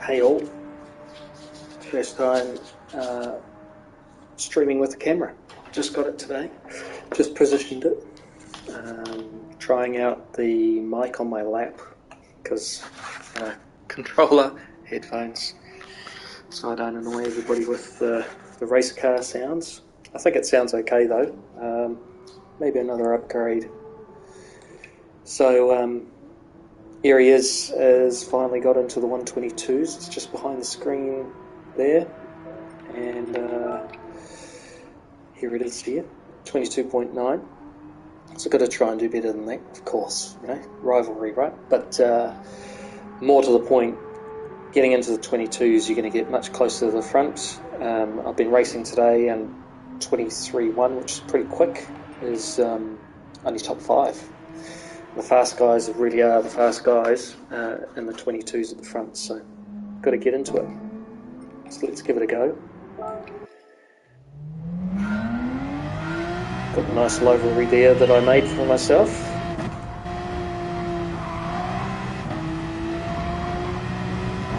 Hey all, first time streaming with the camera. Just got it today, just positioned it. Trying out the mic on my lap because controller, headphones, so I don't annoy everybody with the race car sounds. I think it sounds okay though, maybe another upgrade. So here he is finally got into the 122s, it's just behind the screen there, and here it is here, 22.9. So I've got to try and do better than that, of course, rivalry, right? But more to the point, getting into the 22s, you're going to get much closer to the front. I've been racing today, and 23.1, which is pretty quick, is only top 5. The fast guys really are the fast guys in the 22s at the front, so got to get into it. So let's give it a go. Got a nice livery there that I made for myself.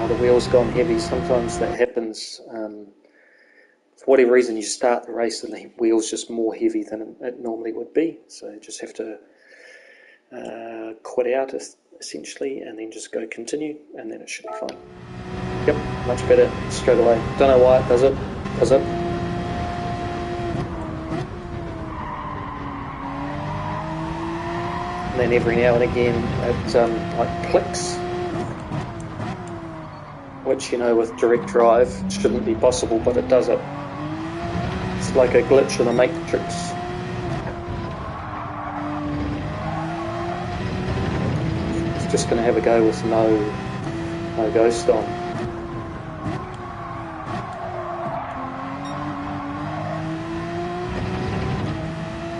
Oh, the wheel's gone heavy. Sometimes that happens. For whatever reason, you start the race and the wheel's just more heavy than it normally would be. So you just have to quit out essentially, and then just go continue, and then it should be fine. Yep, much better straight away. Don't know why it does it. Does it? And then every now and again it like clicks, which with direct drive shouldn't be possible, but it does it. It's like a glitch in the matrix. It's just going to have a go with no ghost on.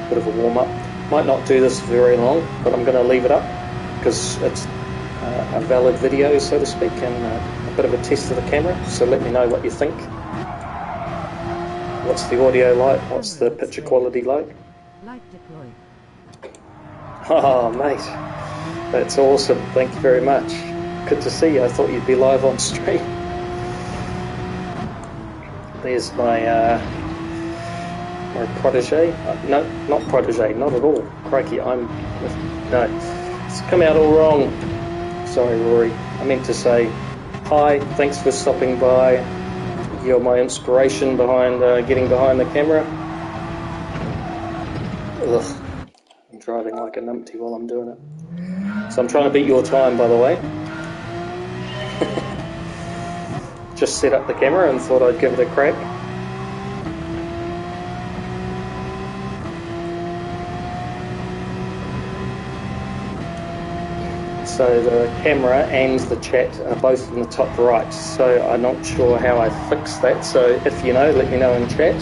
Bit of a warm up. Might not do this very long, but I'm going to leave it up because it's a valid video, so to speak, and a bit of a test of the camera. So let me know what you think. What's the audio like? What's the picture quality like? Light deployed. Oh, mate, that's awesome. Thank you very much. Good to see you. I thought you'd be live on stream. There's my protege. No, not protege, not at all. Crikey, no, it's come out all wrong. Sorry, Rory. I meant to say, hi, thanks for stopping by. You're my inspiration behind getting behind the camera. Ugh, I'm driving like a numpty while I'm doing it. So I'm trying to beat your time, by the way. Just set up the camera and thought I'd give it a crack. So the camera and the chat are both in the top right, so I'm not sure how I fix that, so if you know, let me know in chat.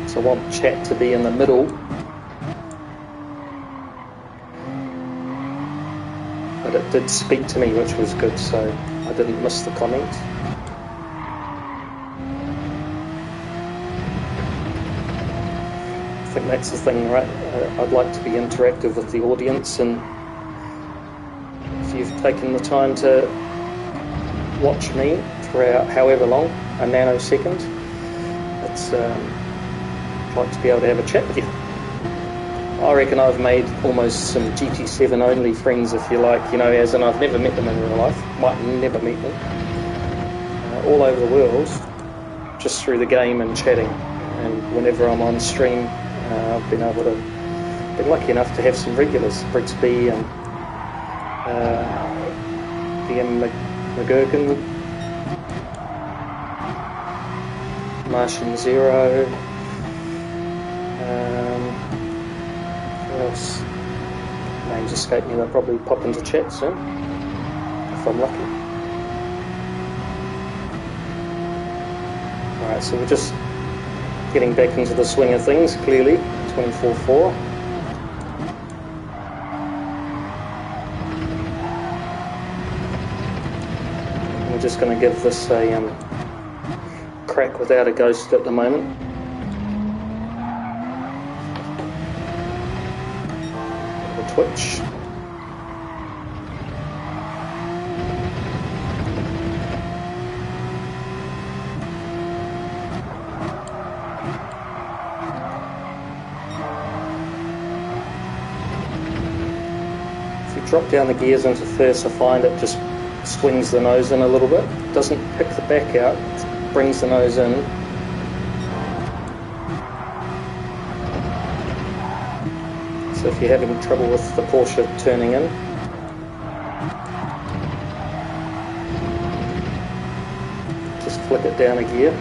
So I want chat to be in the middle, but it did speak to me, which was good, so I didn't miss the comment. I think that's the thing, right? I'd like to be interactive with the audience, and you've taken the time to watch me for however long, a nanosecond. I'd like to be able to have a chat with you. I reckon I've made almost some GT7 only friends, if you like, as in I've never met them in real life, might never meet them, all over the world, just through the game and chatting. And whenever I'm on stream, I've been lucky enough to have some regulars, Brixby and DM McGurkin, Martian Zero, who else? Names escape me, they'll probably pop into chat soon, if I'm lucky. Alright, so we're just getting back into the swing of things, clearly, 24.4. Just going to give this a crack without a ghost at the moment. The Twitch. drop down the gears into first, I find it just swings the nose in a little bit. It doesn't pick the back out, it brings the nose in. So if you're having trouble with the Porsche turning in, just flick it down a gear.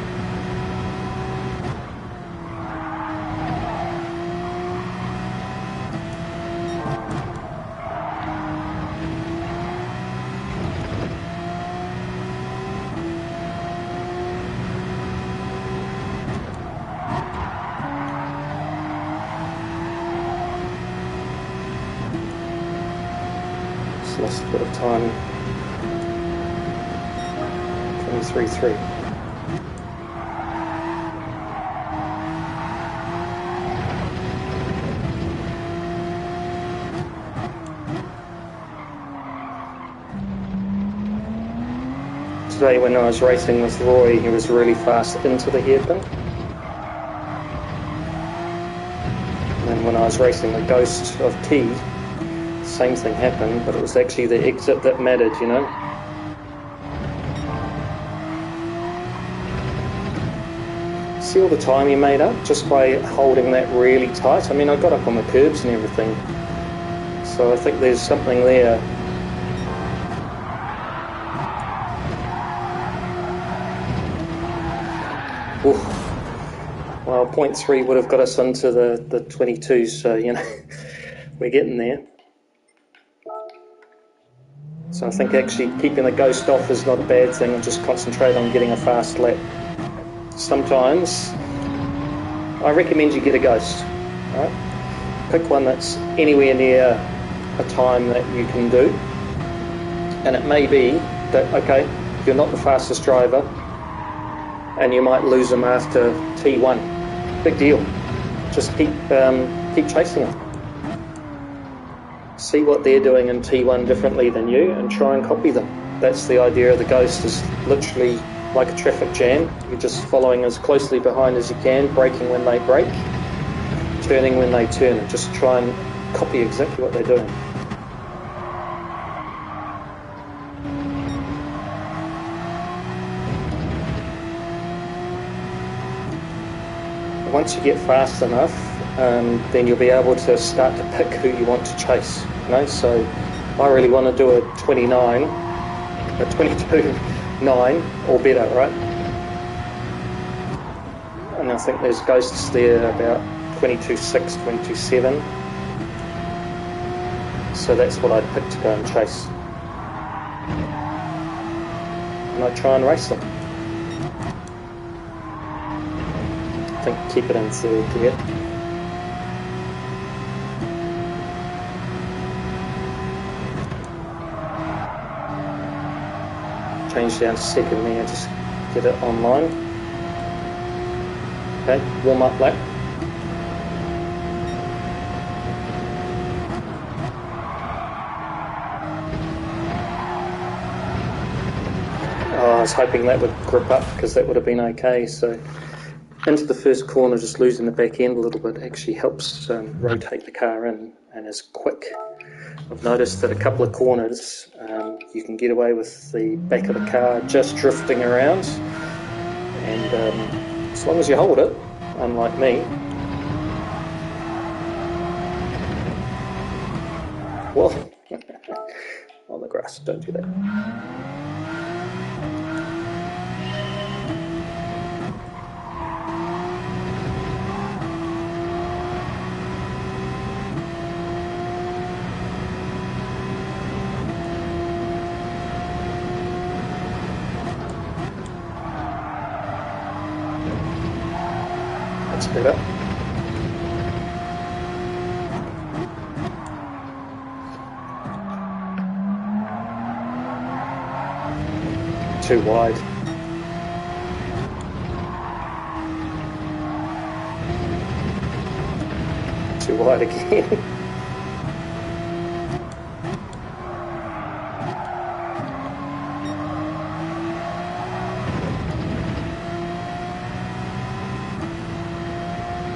Lost a bit of time. 23.3. Today when I was racing with Roy, he was really fast into the hairpin. And then when I was racing the Ghost of T, same thing happened, but it was actually the exit that mattered, you know. See all the time he made up just by holding that really tight. I mean, I got up on the curbs and everything, so I think there's something there. Oof. Well, 0.3 would have got us into the 22, so, you know, we're getting there. So I think actually keeping the Ghost off is not a bad thing, and just concentrate on getting a fast lap. Sometimes I recommend you get a Ghost. Right? Pick one that's anywhere near a time that you can do, and it may be that, okay, you're not the fastest driver and you might lose them after T1. Big deal. Just keep chasing them. See what they're doing in T1 differently than you and try and copy them. That's the idea of the Ghost, is literally like a traffic jam. You're just following as closely behind as you can, braking when they brake, turning when they turn, and just try and copy exactly what they're doing. Once you get fast enough, then you'll be able to start to pick who you want to chase. You know, so I really want to do a 29, a 22.9 or better, right? And I think there's Ghosts there about 22.6, 22.7. So that's what I'd pick to go and chase. And I'd try and race them. I think keep it in third gear. Change down to second there, just get it online. Okay, warm up lap. Oh, I was hoping that would grip up, because that would have been okay. So into the first corner, just losing the back end a little bit actually helps rotate the car in, and is quick. I've noticed that a couple of corners you can get away with the back of the car just drifting around, and as long as you hold it, unlike me. Well, on the grass, don't do that. Better. Too wide. Too wide again.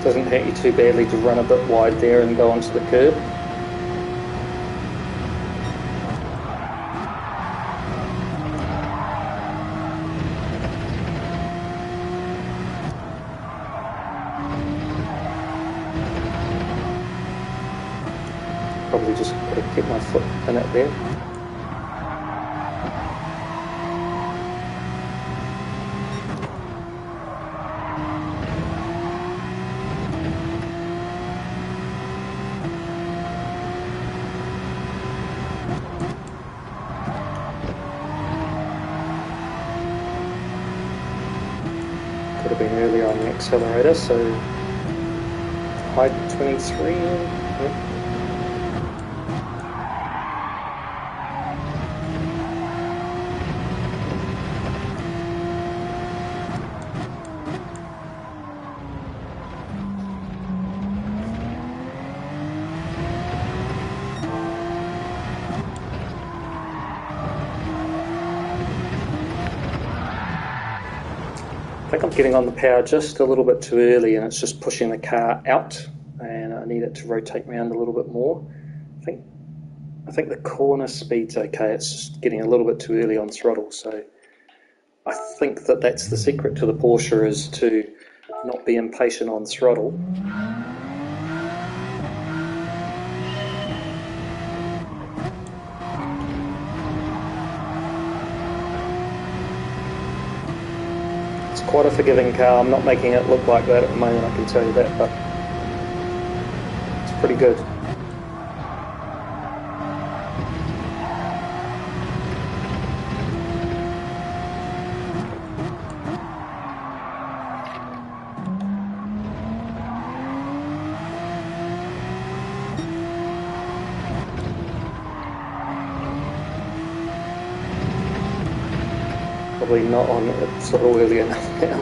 Doesn't hurt you too badly to run a bit wide there and go onto the curb. probably just got to keep my foot in it there. Could have been earlier on the accelerator, so high 23. Yeah. I think I'm getting on the power just a little bit too early, and it's just pushing the car out, and I need it to rotate around a little bit more. I think the corner speed's okay, it's just getting a little bit too early on throttle, so I think that's the secret to the Porsche, is to not be impatient on throttle. Quite a forgiving car. I'm not making it look like that at the moment, I can tell you that, but it's pretty good. Probably not on the throttle early enough now.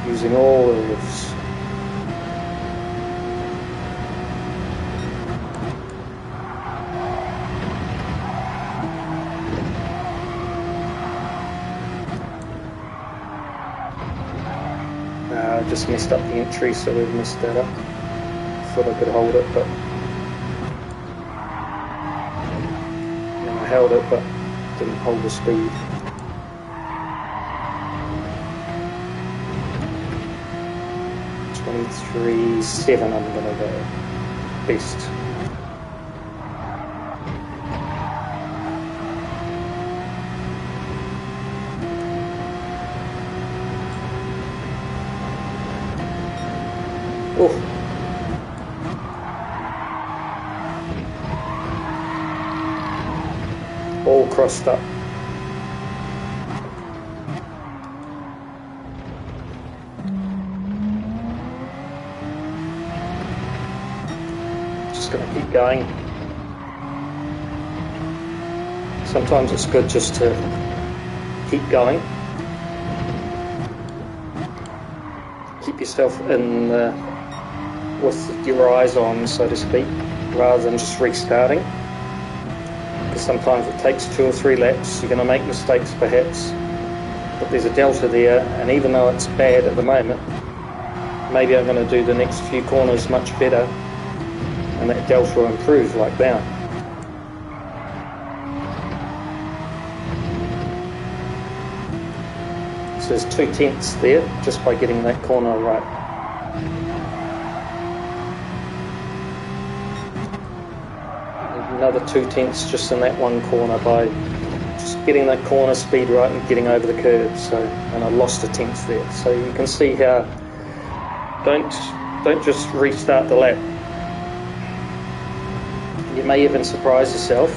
Using all of this. Just messed up the entry, so we've messed that up. Thought I could hold it, but I held it, but didn't hold the speed. .23.7 I'm gonna go best. Oh. All crossed up. Just going to keep going. Sometimes it's good just to keep going. Keep yourself in with your eyes on, so to speak, rather than just restarting, because sometimes it takes 2 or 3 laps. You're going to make mistakes perhaps, but there's a delta there, and even though it's bad at the moment, maybe I'm going to do the next few corners much better, and that delta will improve like now. So there's 2 tenths there just by getting that corner right. Another 2 tenths just in that one corner by just getting that corner speed right and getting over the curve. So, and I lost a tenth there. So you can see how don't just restart the lap. You may even surprise yourself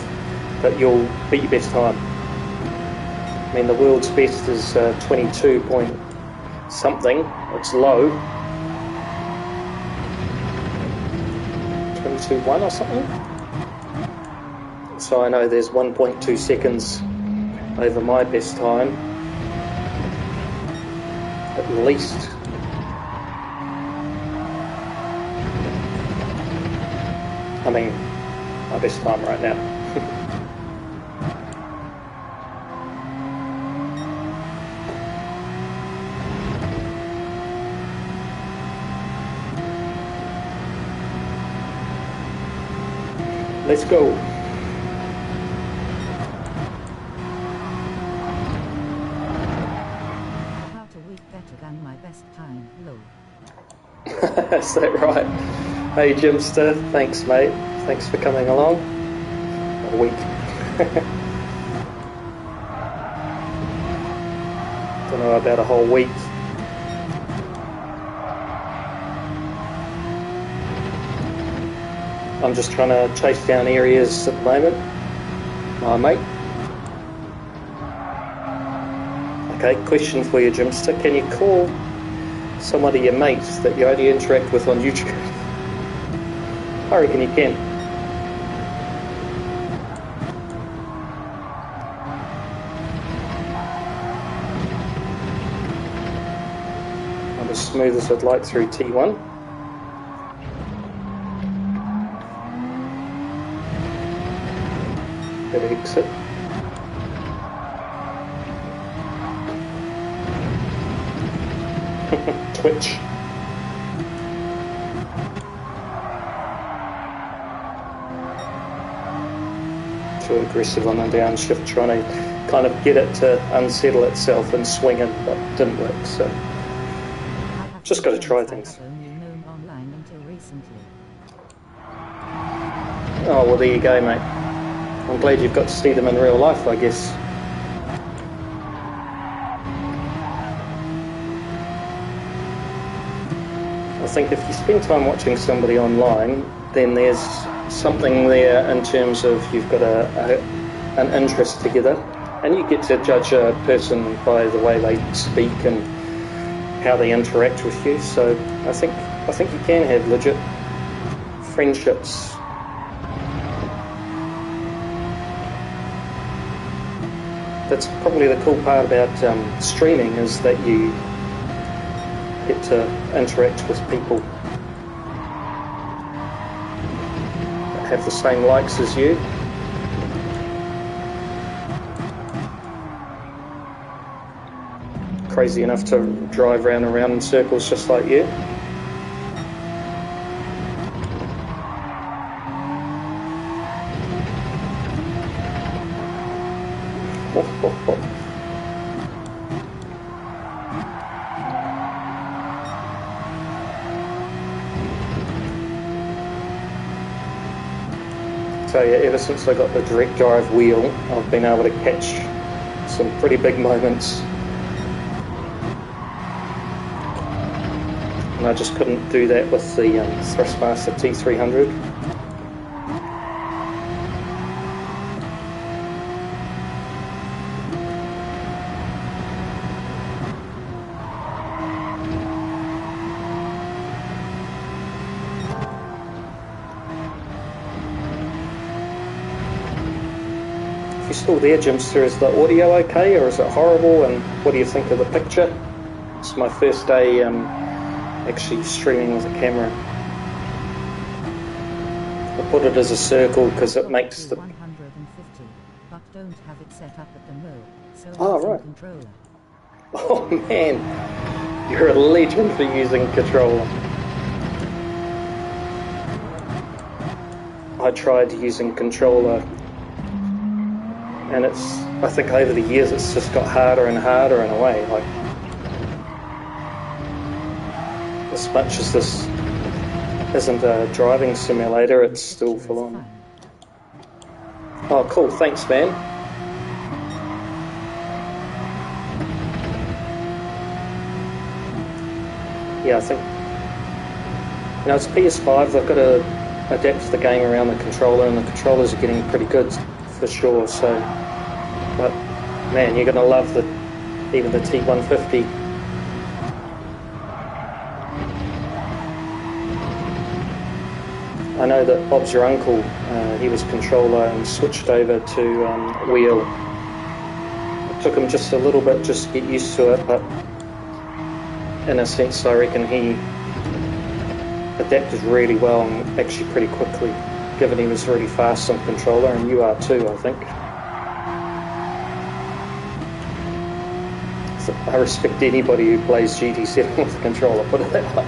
that you'll beat your best time. I mean, the world's best is 22 point something. It's low. 22.1 or something. So I know there's 1.2 seconds over my best time, at least. I mean, my best time right now. Let's go. better than my best time, lol. Is that right? Hey Jimster, thanks mate. Thanks for coming along. A week. Don't know about a whole week. I'm just trying to chase down areas at the moment. My mate. Okay, question for you, Jimster. Can you call someone of your mates that you only interact with on YouTube? I reckon you can. I'm as smooth as I'd like through T1. Bit of exit. Twitch. Too aggressive on the downshift, trying to kind of get it to unsettle itself and swing in, but didn't work, so just got to try things. Oh, well, there you go, mate. I'm glad you've got to see them in real life, I guess. I think if you spend time watching somebody online, then there's something there in terms of you've got an interest together, and you get to judge a person by the way they speak and how they interact with you. So I think you can have legit friendships. That's probably the cool part about streaming, is that you get to interact with people that have the same likes as you. Crazy enough to drive round and round in circles just like you. So yeah, ever since I got the direct drive wheel, I've been able to catch some pretty big moments. And I just couldn't do that with the Thrustmaster T300. If you're still there, Jimster, is the audio okay or is it horrible, and what do you think of the picture? It's my first day actually streaming with a camera. I put it as a circle because it makes the... 150, but don't have it set up at the mo, so right. controller. Oh man, you're a legend for using controller. I tried using controller, and I think over the years it's just got harder and harder in a way. Like, as much as this isn't a driving simulator, it's still full on. Oh cool, thanks man. Yeah, I think, it's PS5, they've got to adapt the game around the controller, and the controllers are getting pretty good for sure, so, but man, you're going to love even the T150. I know that Bob's your uncle, he was controller and switched over to wheel. It took him just a little bit just to get used to it, but in a sense I reckon he adapted really well and actually pretty quickly, given he was really fast on controller, and you are too, I think. So I respect anybody who plays GT7 with a controller, put it that way.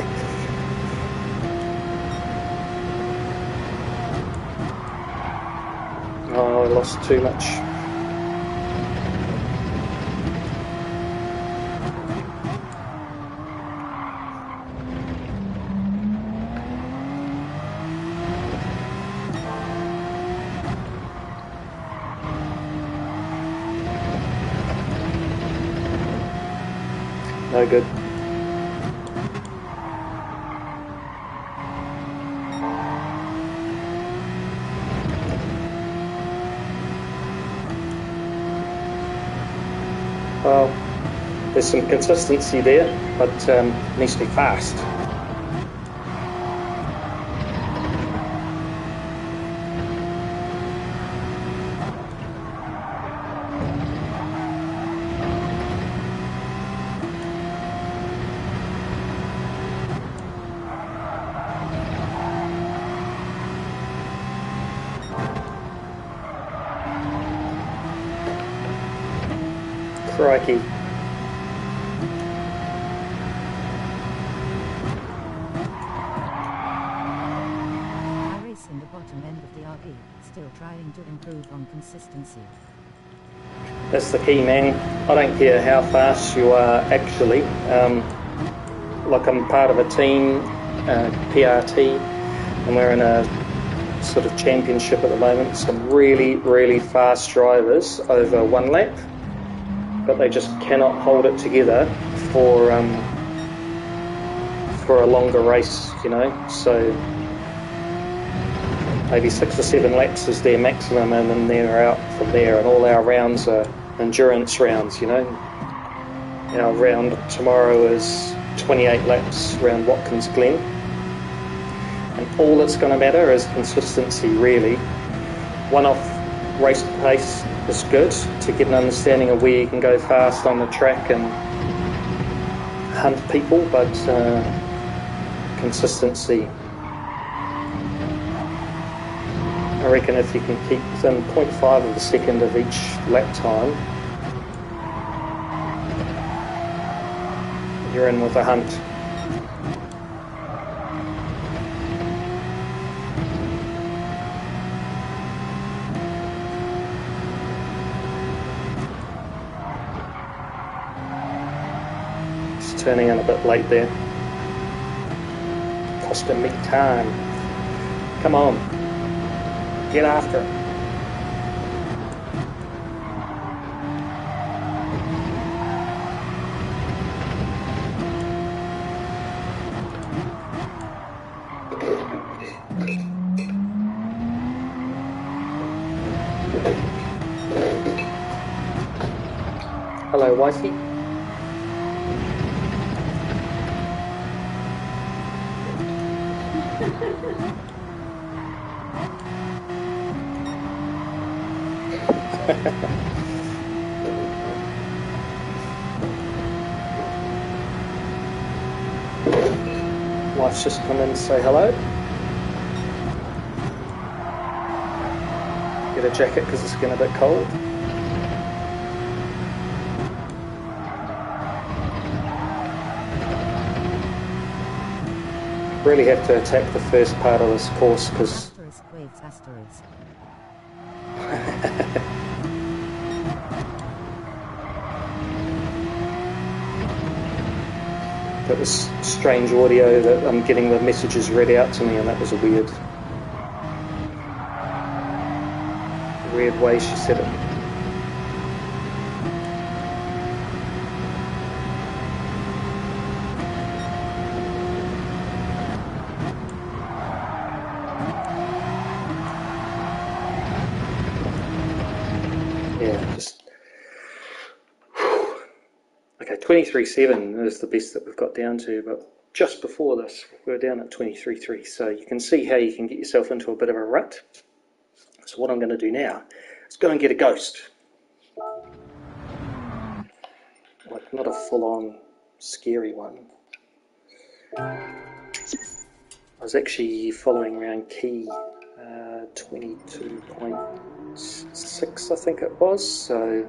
Oh, I lost too much. no good. Well, there's some consistency there, but it needs to be fast. Crikey. I race in the bottom end of the RB, still trying to improve on consistency. That's the key, man. I don't care how fast you are actually. Like I'm part of a team, PRT, and we're in a sort of championship at the moment. Some really, really fast drivers over one lap, but they just cannot hold it together for a longer race, you know. So maybe 6 or 7 laps is their maximum, and then they're out from there. And all our rounds are endurance rounds, you know. Our round tomorrow is 28 laps around Watkins Glen, and all that's going to matter is consistency, really. One-off race pace is good to get an understanding of where you can go fast on the track and hunt people, but consistency. I reckon if you can keep within 0.5 of a second of each lap time, you're in with a hunt. It's turning in a bit late there. Costing me time. Come on. Get after it. Hello, wifey. Wife's just come in to say hello. Get a jacket because it's getting a bit cold. Really have to attack the first part of this course because that was strange audio that I'm getting the messages read out to me, and that was a weird way she said it. Yeah, just okay. 23.7 is the best that we've got down to, but just before this, we were down at 23.3. So you can see how you can get yourself into a bit of a rut. So what I'm going to do now is go and get a ghost. Like, not a full-on scary one. I was actually following around key 22.6, I think it was. So,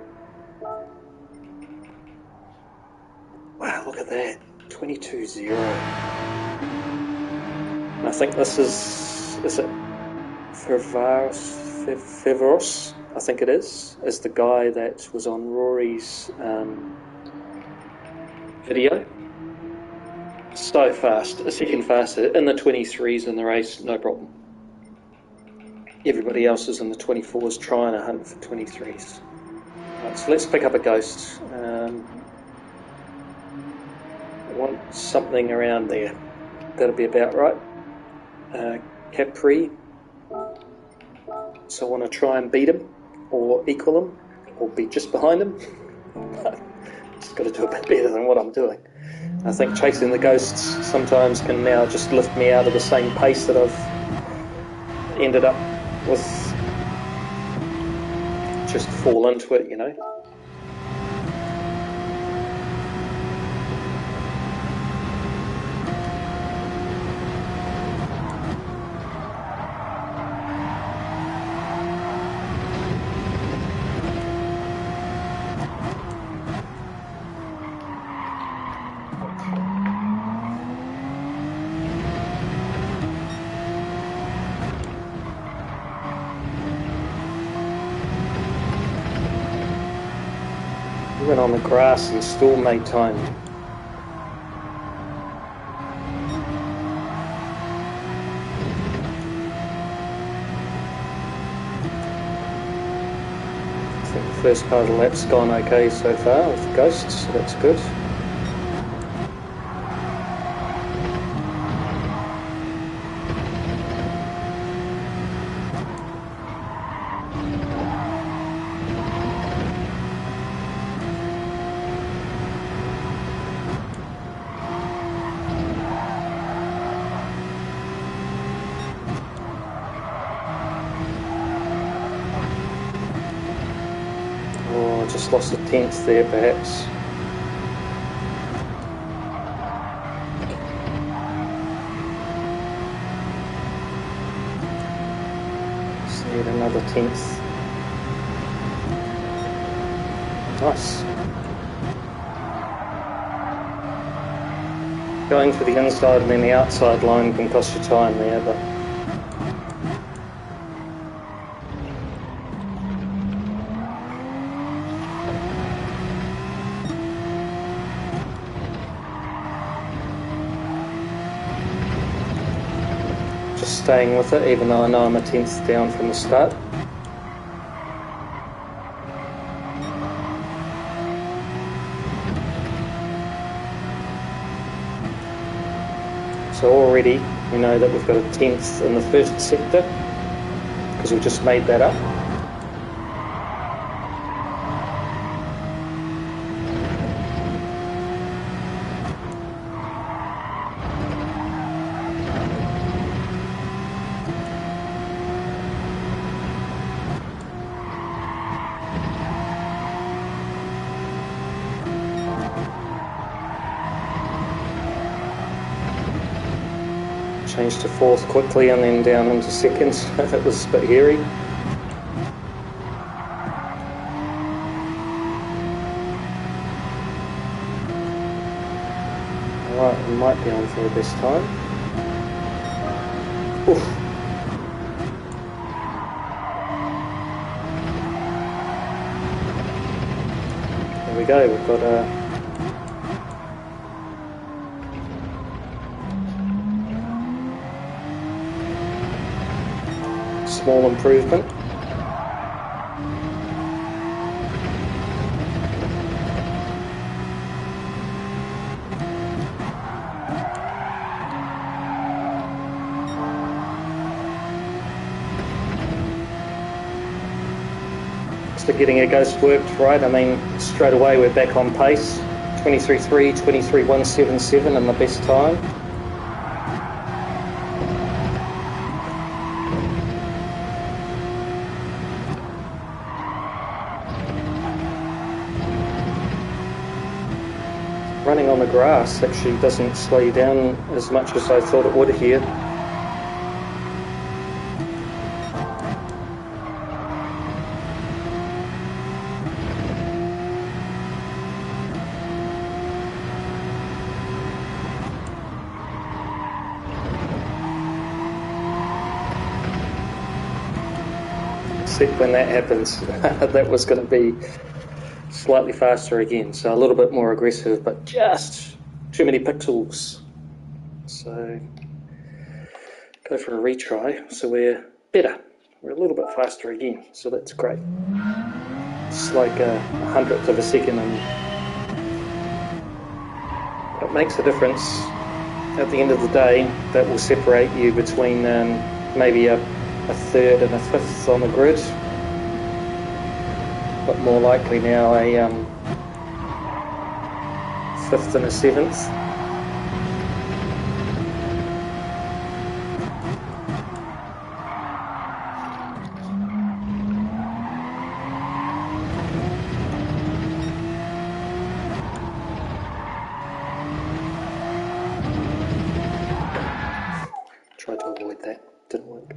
wow, look at that, 22.0. And I think this is it Feveros, I think it is the guy that was on Rory's video. So fast, a second faster, in the 23s in the race, no problem. Everybody else is in the 24s trying to hunt for 23s. Right, so let's pick up a ghost. I want something around there. That'll be about right. Capri. So I want to try and beat him, or equal him, or be just behind him. But just got to do a bit better than what I'm doing. I think chasing the ghosts sometimes can now just lift me out of the same pace that I've ended up with. Just fall into it, you know. We went on the grass and still made time. I think the first part of the lap's gone okay so far with the ghosts, so that's good. Just lost a tenth there, perhaps. Just need another tenth. Nice. Going for the inside and then the outside line can cost you time there, but staying with it, even though I know I'm a tenth down from the start. So already we know that we've got a tenth in the first sector because we just made that up. Changed to fourth quickly and then down into seconds. That was a bit hairy. Alright, we might be on for the best time. Oof. There we go, we've got a small improvement. So getting a ghost worked right. I mean, straight away we're back on pace. 23.3, 23.177 and the best time. Running on the grass actually doesn't slow you down as much as I thought it would here. Except when that happens, that was going to be slightly faster again, so a little bit more aggressive, but just too many pixels. So go for a retry. So we're better. We're a little bit faster again, so that's great. It's like a 100th of a second, and it makes a difference at the end of the day. That will separate you between maybe a third and a fifth on the grid, but more likely now a fifth and a seventh. Tried to avoid that, didn't work.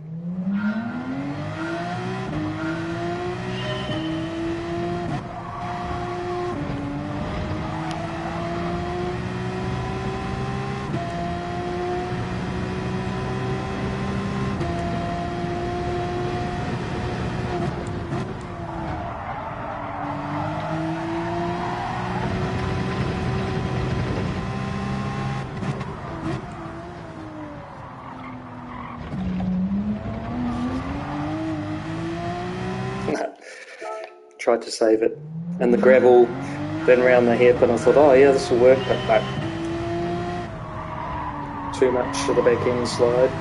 Tried to save it, and the gravel, then round the hairpin. I thought, oh yeah, this will work, but no. Too much of the back end slide.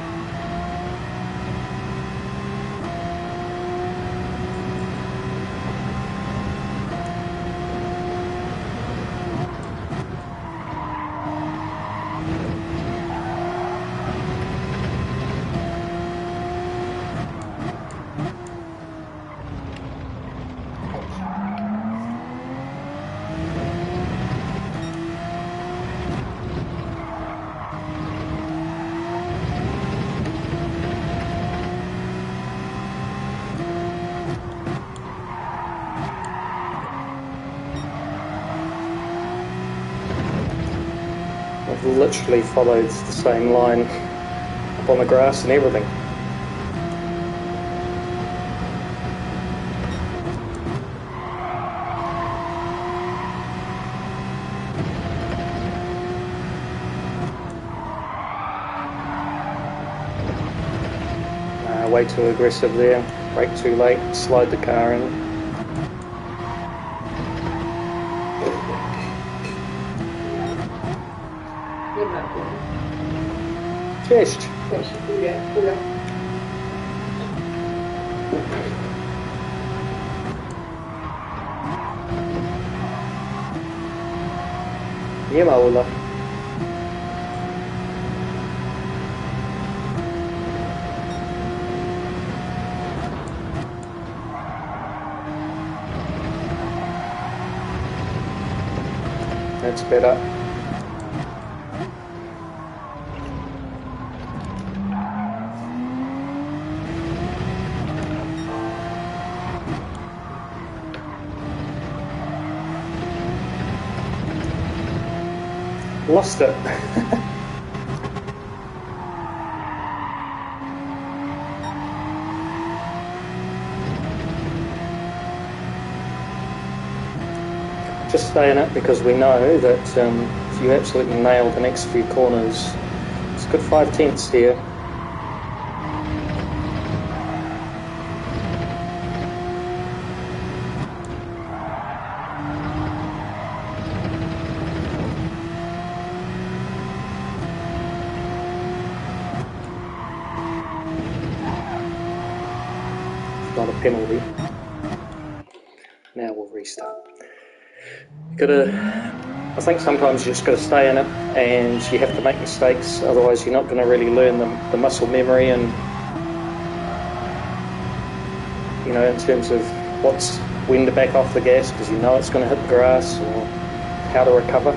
I've literally followed the same line up on the grass and everything. Way too aggressive there, brake too late, slide the car in. Cześć. Nie ma Ula. That's better. Lost it. Just staying up because we know that if you absolutely nail the next few corners, it's a good 5/10 here. Not a penalty. Now we'll restart. I think sometimes you just got to stay in it, and you have to make mistakes. Otherwise, you're not going to really learn the muscle memory, and in terms of when to back off the gas because you know it's going to hit the grass, or how to recover.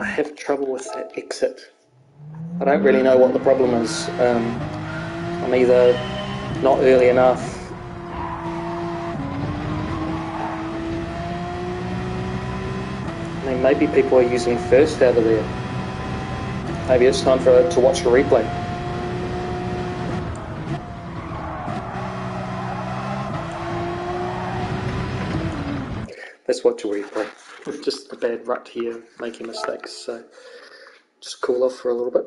I have trouble with that exit. I don't really know what the problem is. I'm either not early enough, I mean, maybe people are using first out of there. Maybe it's time to watch a replay. Let's watch a replay. just a bad rut here, making mistakes, so just cool off for a little bit.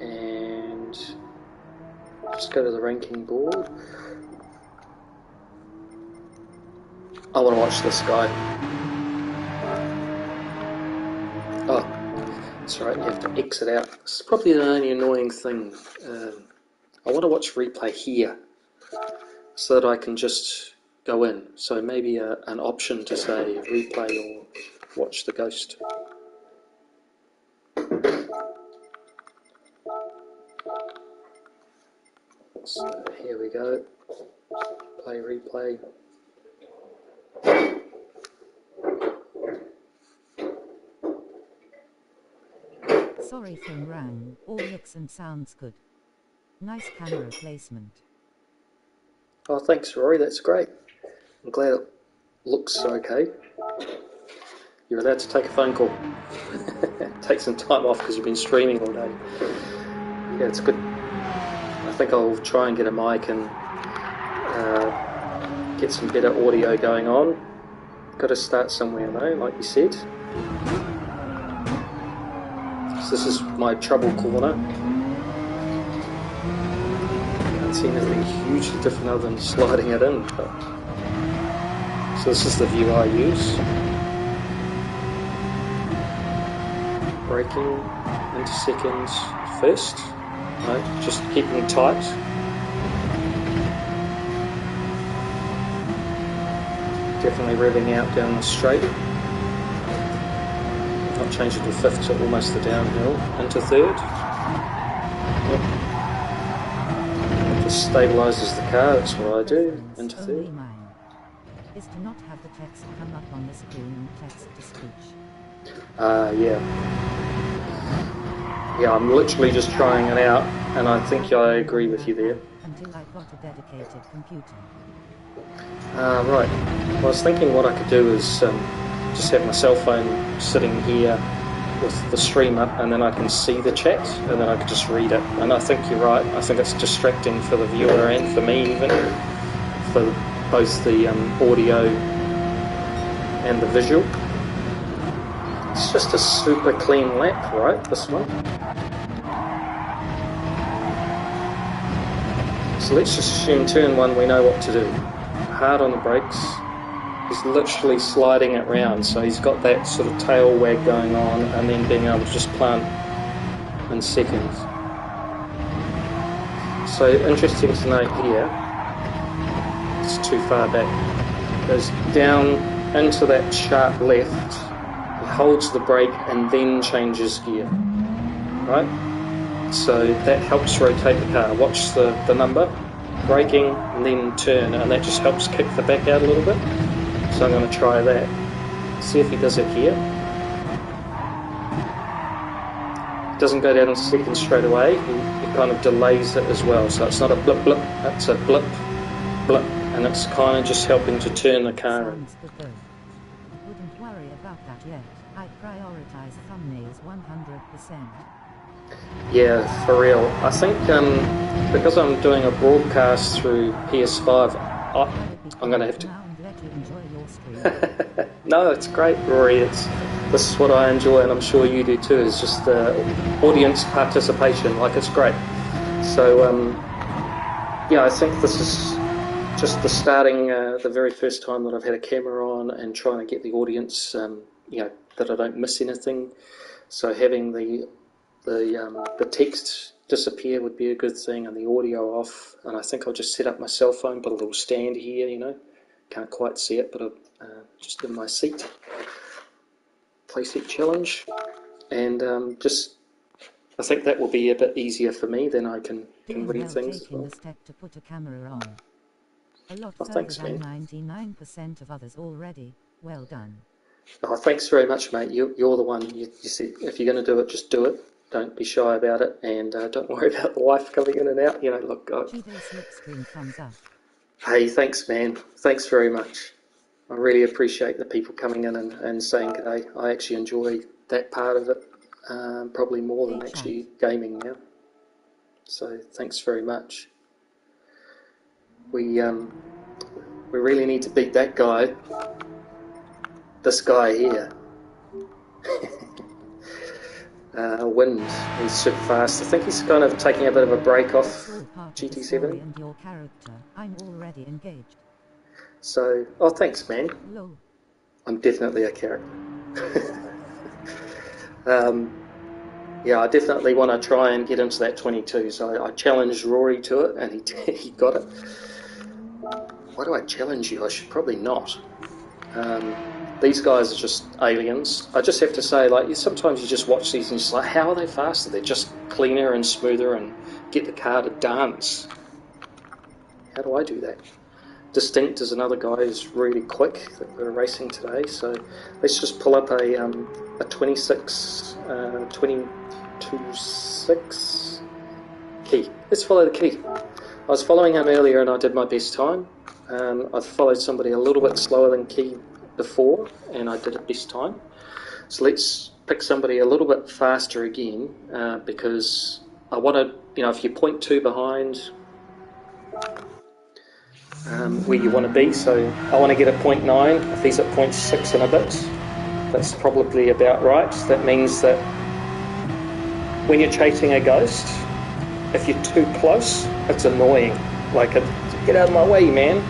And just go to the ranking board. I want to watch this guy. Oh, that's right, you have to exit out. This is probably the only annoying thing. I want to watch replay here, so that I can just go in. So maybe an option to say replay or watch the ghost. So here we go. Play replay. Sorry phone rang. All looks and sounds good. Nice camera placement. Oh, thanks, Rory. That's great. I'm glad it looks okay. You're allowed to take a phone call. Take some time off because you've been streaming all day. Yeah, it's good. I think I'll try and get a mic and get some better audio going on. Got to start somewhere though, like you said. So this is my trouble corner. Can't see anything hugely different other than sliding it in. But... So this is the view I use. Braking into seconds first. No, just keeping tight. Definitely revving out down the straight. I'll change it to fifth, so almost the downhill. Into third. Yep. It just stabilises the car, that's what I do. Into third. Mine is to not have the text come up on the screen and text to speech. Yeah. Yeah, I'm literally just trying it out, and I think I agree with you there. Until I got a dedicated computer. Right. I was thinking what I could do is just have my cell phone sitting here with the stream up, and then I can see the chat, and then I could just read it. And I think you're right. I think it's distracting for the viewer and for me even, for both the audio and the visual. It's just a super clean lap, right, this one? So let's just assume turn one we know what to do. Hard on the brakes. He's literally sliding it round, so he's got that sort of tail wag going on, and then being able to just plant in seconds. So interesting to note here, it's too far back, goes down into that sharp left, he holds the brake and then changes gear, right? So that helps rotate the car. Watch the number, braking and then turn, and that just helps kick the back out a little bit. So I'm going to try that, see if he does it here. Doesn't go down in seconds straight away, he kind of delays it as well, so it's not a blip blip, it's a blip blip, and it's kind of just helping to turn the car in. Wouldn't worry about that yet. I prioritize thumbnails 100%. Yeah, for real. I think because I'm doing a broadcast through PS5, I'm going to have to... No, it's great, Rory. This is what I enjoy, and I'm sure you do too, is just audience participation. Like, it's great. So, yeah, I think this is just the starting, the very first time that I've had a camera on and trying to get the audience, you know, that I don't miss anything. So having the text disappear would be a good thing, and the audio off. And I think I'll just set up my cell phone, put a little stand here, you know. Can't quite see it, but just in my seat. Playseat challenge. And I think that will be a bit easier for me, then I can read things as well. The step to put a camera on. A lot thanks, than man. 99% of others already. Well done. Oh, thanks very much, mate. You're the one. You see, if you're going to do it, just do it. Don't be shy about it, and don't worry about the wife coming in and out. You know, look. Slipstream thumbs up. Hey, thanks, man. Thanks very much. I really appreciate the people coming in and saying g'day. I actually enjoy that part of it, probably more than actually gaming now. So thanks very much. We We really need to beat that guy. This guy here. Wind. He's super fast. I think he's kind of taking a bit of a break off GT7. And your character. I'm already engaged. So, oh, thanks, man. Lol. I'm definitely a character. Yeah, I definitely want to try and get into that 22. So I challenged Rory to it, and he got it. Why do I challenge you? I should probably not. These guys are just aliens. I just have to say, like, sometimes you just watch these and you're just like, how are they faster? They're just cleaner and smoother and get the car to dance. How do I do that? Distinct is another guy who's really quick that we're racing today. So let's just pull up a 22.6 key. Let's follow the key. I was following him earlier and I did my best time. I followed somebody a little bit slower than Key before and I did it best time. So let's pick somebody a little bit faster again because I want to, if you're 0.2 behind where you want to be, so I want to get a 0.9. If he's at 0.6 and a bit, that's probably about right. That means that when you're chasing a ghost, if you're too close, it's annoying. Like, get out of my way, man.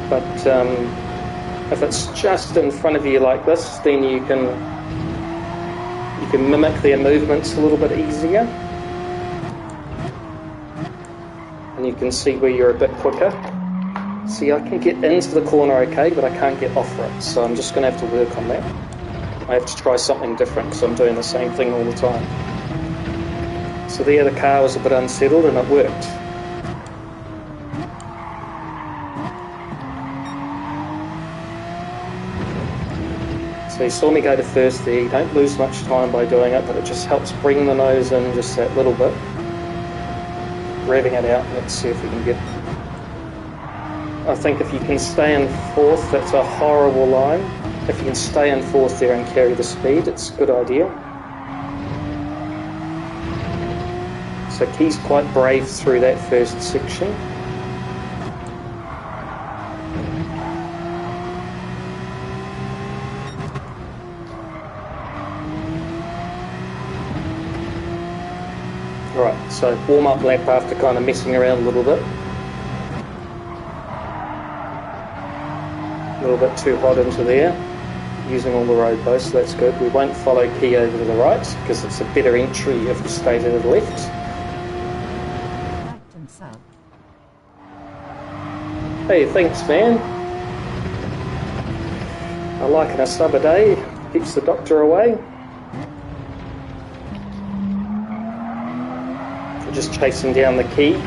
But if it's just in front of you like this, then you can mimic their movements a little bit easier. And you can see where you're a bit quicker. See, I can get into the corner okay, but I can't get off it. So I'm just going to have to work on that. I have to try something different because I'm doing the same thing all the time. So there, the car was a bit unsettled and it worked. So you saw me go to first there. You don't lose much time by doing it, but it just helps bring the nose in just that little bit. Revving it out, let's see if we can get... I think if you can stay in fourth, that's a horrible line. If you can stay in fourth there and carry the speed, it's a good idea. So Key's quite brave through that first section. Alright, so warm-up lap after kind of messing around a little bit. A little bit too hot into there, using all the road posts, so that's good. We won't follow Key over to the right, because it's a better entry if you stay to the left. Hey, thanks, man. I like a sub a day, keeps the doctor away. We're just chasing down the Key.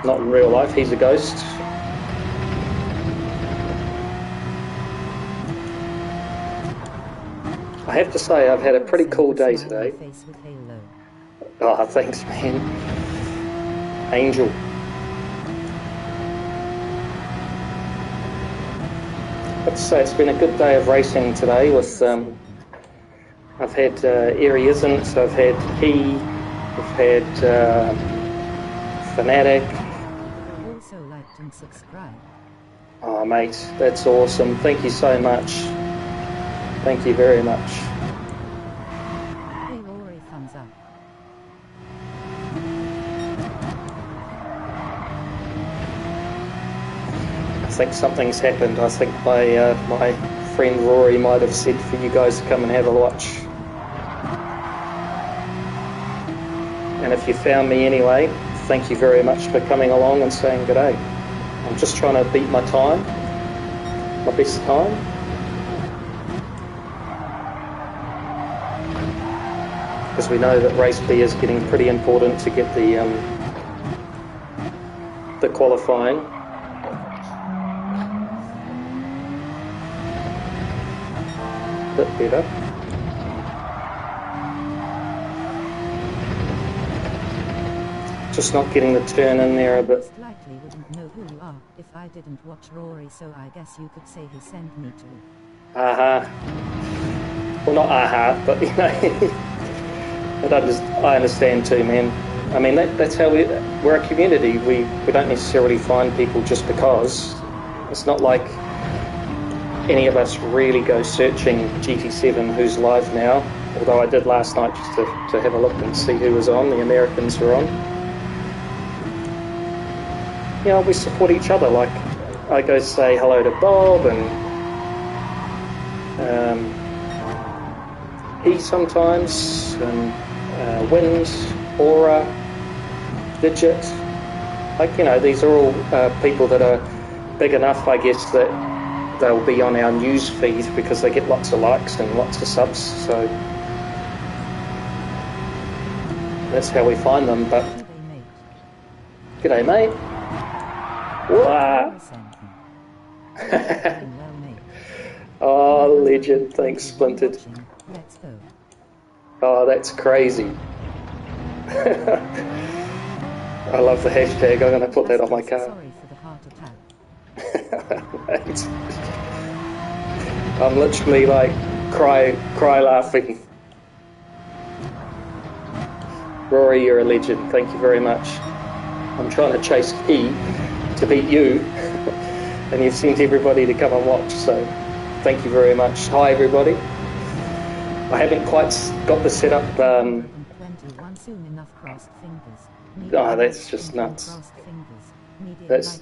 Not in real life, he's a ghost. I have to say, I've had a pretty cool day today. Oh, thanks, man. Angel. I have to say, it's been a good day of racing today with, I've had Airy Isn't, I've had Key, I've had Fanatec. Also liked and subscribed. Oh, mate, that's awesome. Thank you so much. Thank you very much. Hey, Rory, thumbs up. I think something's happened. I think my friend Rory might have said for you guys to come and have a watch. And if you found me anyway, thank you very much for coming along and saying good day. I'm just trying to beat my time, my best time. Because we know that race B is getting pretty important to get the qualifying. Bit better. Just not getting the turn in there a bit. Most likely wouldn't know who you are if I didn't watch Rory, so I guess you could say he sent me to. Aha. Well, not aha, but you know. But I understand too, man. I mean, that's how we're a community. We don't necessarily find people just because. It's not like any of us really go searching GT7 who's live now, although I did last night just to have a look and see who was on. The Americans were on. You know, we support each other. Like, I go say hello to Bob and he sometimes, and Wind, Aura, Digit. Like, you know, these are all people that are big enough, I guess, that they'll be on our news feed because they get lots of likes and lots of subs. So that's how we find them. But g'day, mate. Wow. Oh, legend. Thanks, Splintered. Let's go. Oh, that's crazy. I love the hashtag. I'm going to put that on my car. Sorry for the heart attack. I'm literally like cry laughing. Rory, you're a legend. Thank you very much. I'm trying to chase Key to beat you, and you've sent everybody to come and watch, so thank you very much. Hi, everybody. I haven't quite got the setup. Soon enough, crossed fingers. Oh, that's just nuts. That's...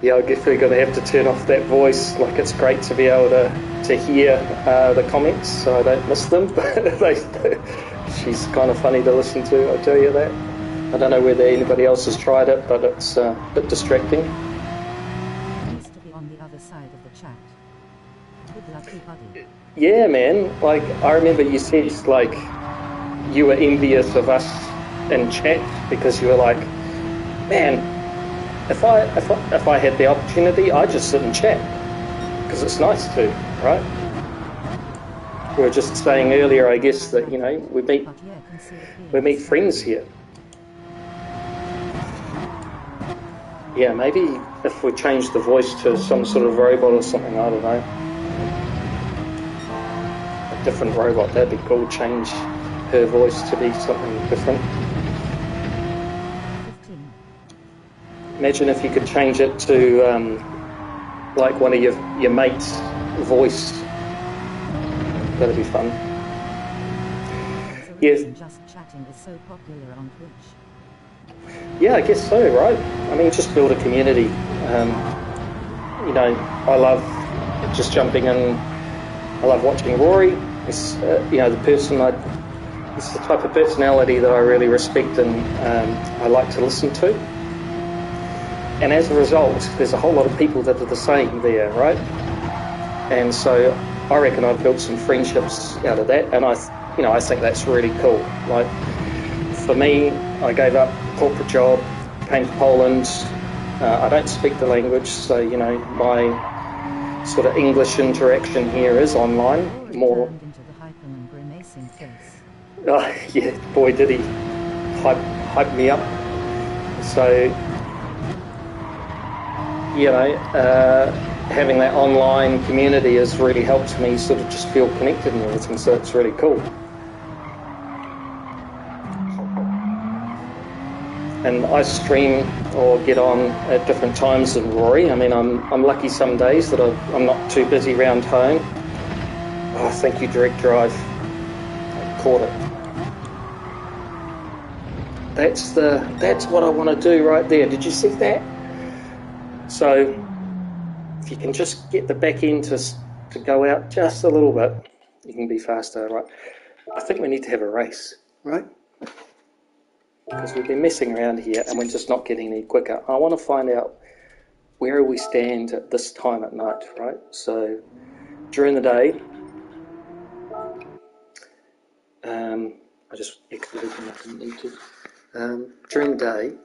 Yeah, I guess we're going to have to turn off that voice. Like, it's great to be able to hear the comments so I don't miss them. She's kind of funny to listen to, I'll tell you that. I don't know whether anybody else has tried it, but it's a bit distracting. Used to be on the other side of the chat. Good luck, buddy. Yeah, man. Like, I remember you said, like, you were envious of us in chat because you were like, man, if I had the opportunity, I'd just sit and chat because it's nice to, right? We were just saying earlier, I guess, that, you know, we meet friends here. Yeah, maybe if we change the voice to some sort of robot or something, I don't know. A different robot, that'd be cool. Change her voice to be something different. Imagine if you could change it to like one of your mates' voice. That'd be fun. Yes. Just chatting is so popular on Twitch. Yeah, I guess so, right? I mean, just build a community. You know, I love just jumping in. I love watching Rory. It's you know, it's the type of personality that I really respect and I like to listen to. And as a result, there's a whole lot of people that are the same there, right? And so I reckon I've built some friendships out of that, and I think that's really cool. Like, for me, I gave up a corporate job, came to Poland. I don't speak the language, so, you know, my sort of English interaction here is online. More. Oh, yeah, boy, did he hype me up. So, you know, having that online community has really helped me sort of just feel connected and everything, so it's really cool. And I stream or get on at different times than Rory. I mean, I'm lucky some days that I'm not too busy around home. Oh, thank you, Direct Drive. I caught it. That's what I want to do right there. Did you see that? So if you can just get the back end to go out just a little bit, you can be faster, right? I think we need to have a race, right? Because we've been messing around here and we're just not getting any quicker. I want to find out where we stand at this time at night, right? So during the day, I just exited and I didn't need to. During the day,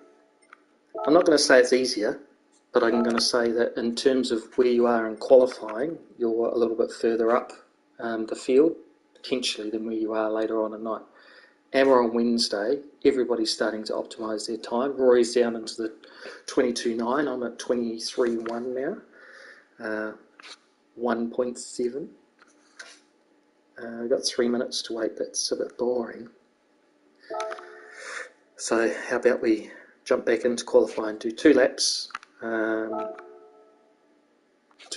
I'm not going to say it's easier, but I'm going to say that in terms of where you are in qualifying, you're a little bit further up the field, potentially, than where you are later on at night. And we're on Wednesday, everybody's starting to optimise their time. Rory's down into the 22.9, I'm at 23.1 now, 1.7. We've got 3 minutes to wait, but it's a bit boring. So how about we jump back into qualify and do 2 laps, 2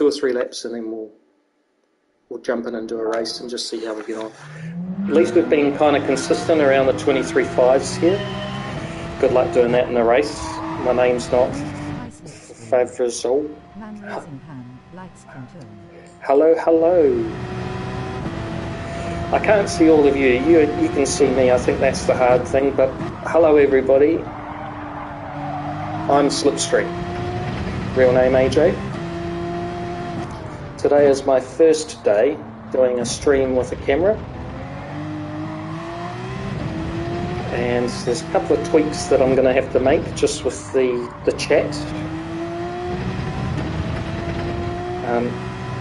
or 3 laps, and then we'll jump in and do a race and just see how we get on. At least we've been kind of consistent around the 23.5s here. Good luck doing that in the race. My name's not Favrazol. Man raising hand, likes control. Hello, hello. I can't see all of you. You can see me. I think that's the hard thing. But hello, everybody. I'm Slipstream. Real name AJ. Today is my first day doing a stream with a camera. And there's a couple of tweaks that I'm going to have to make just with the chat.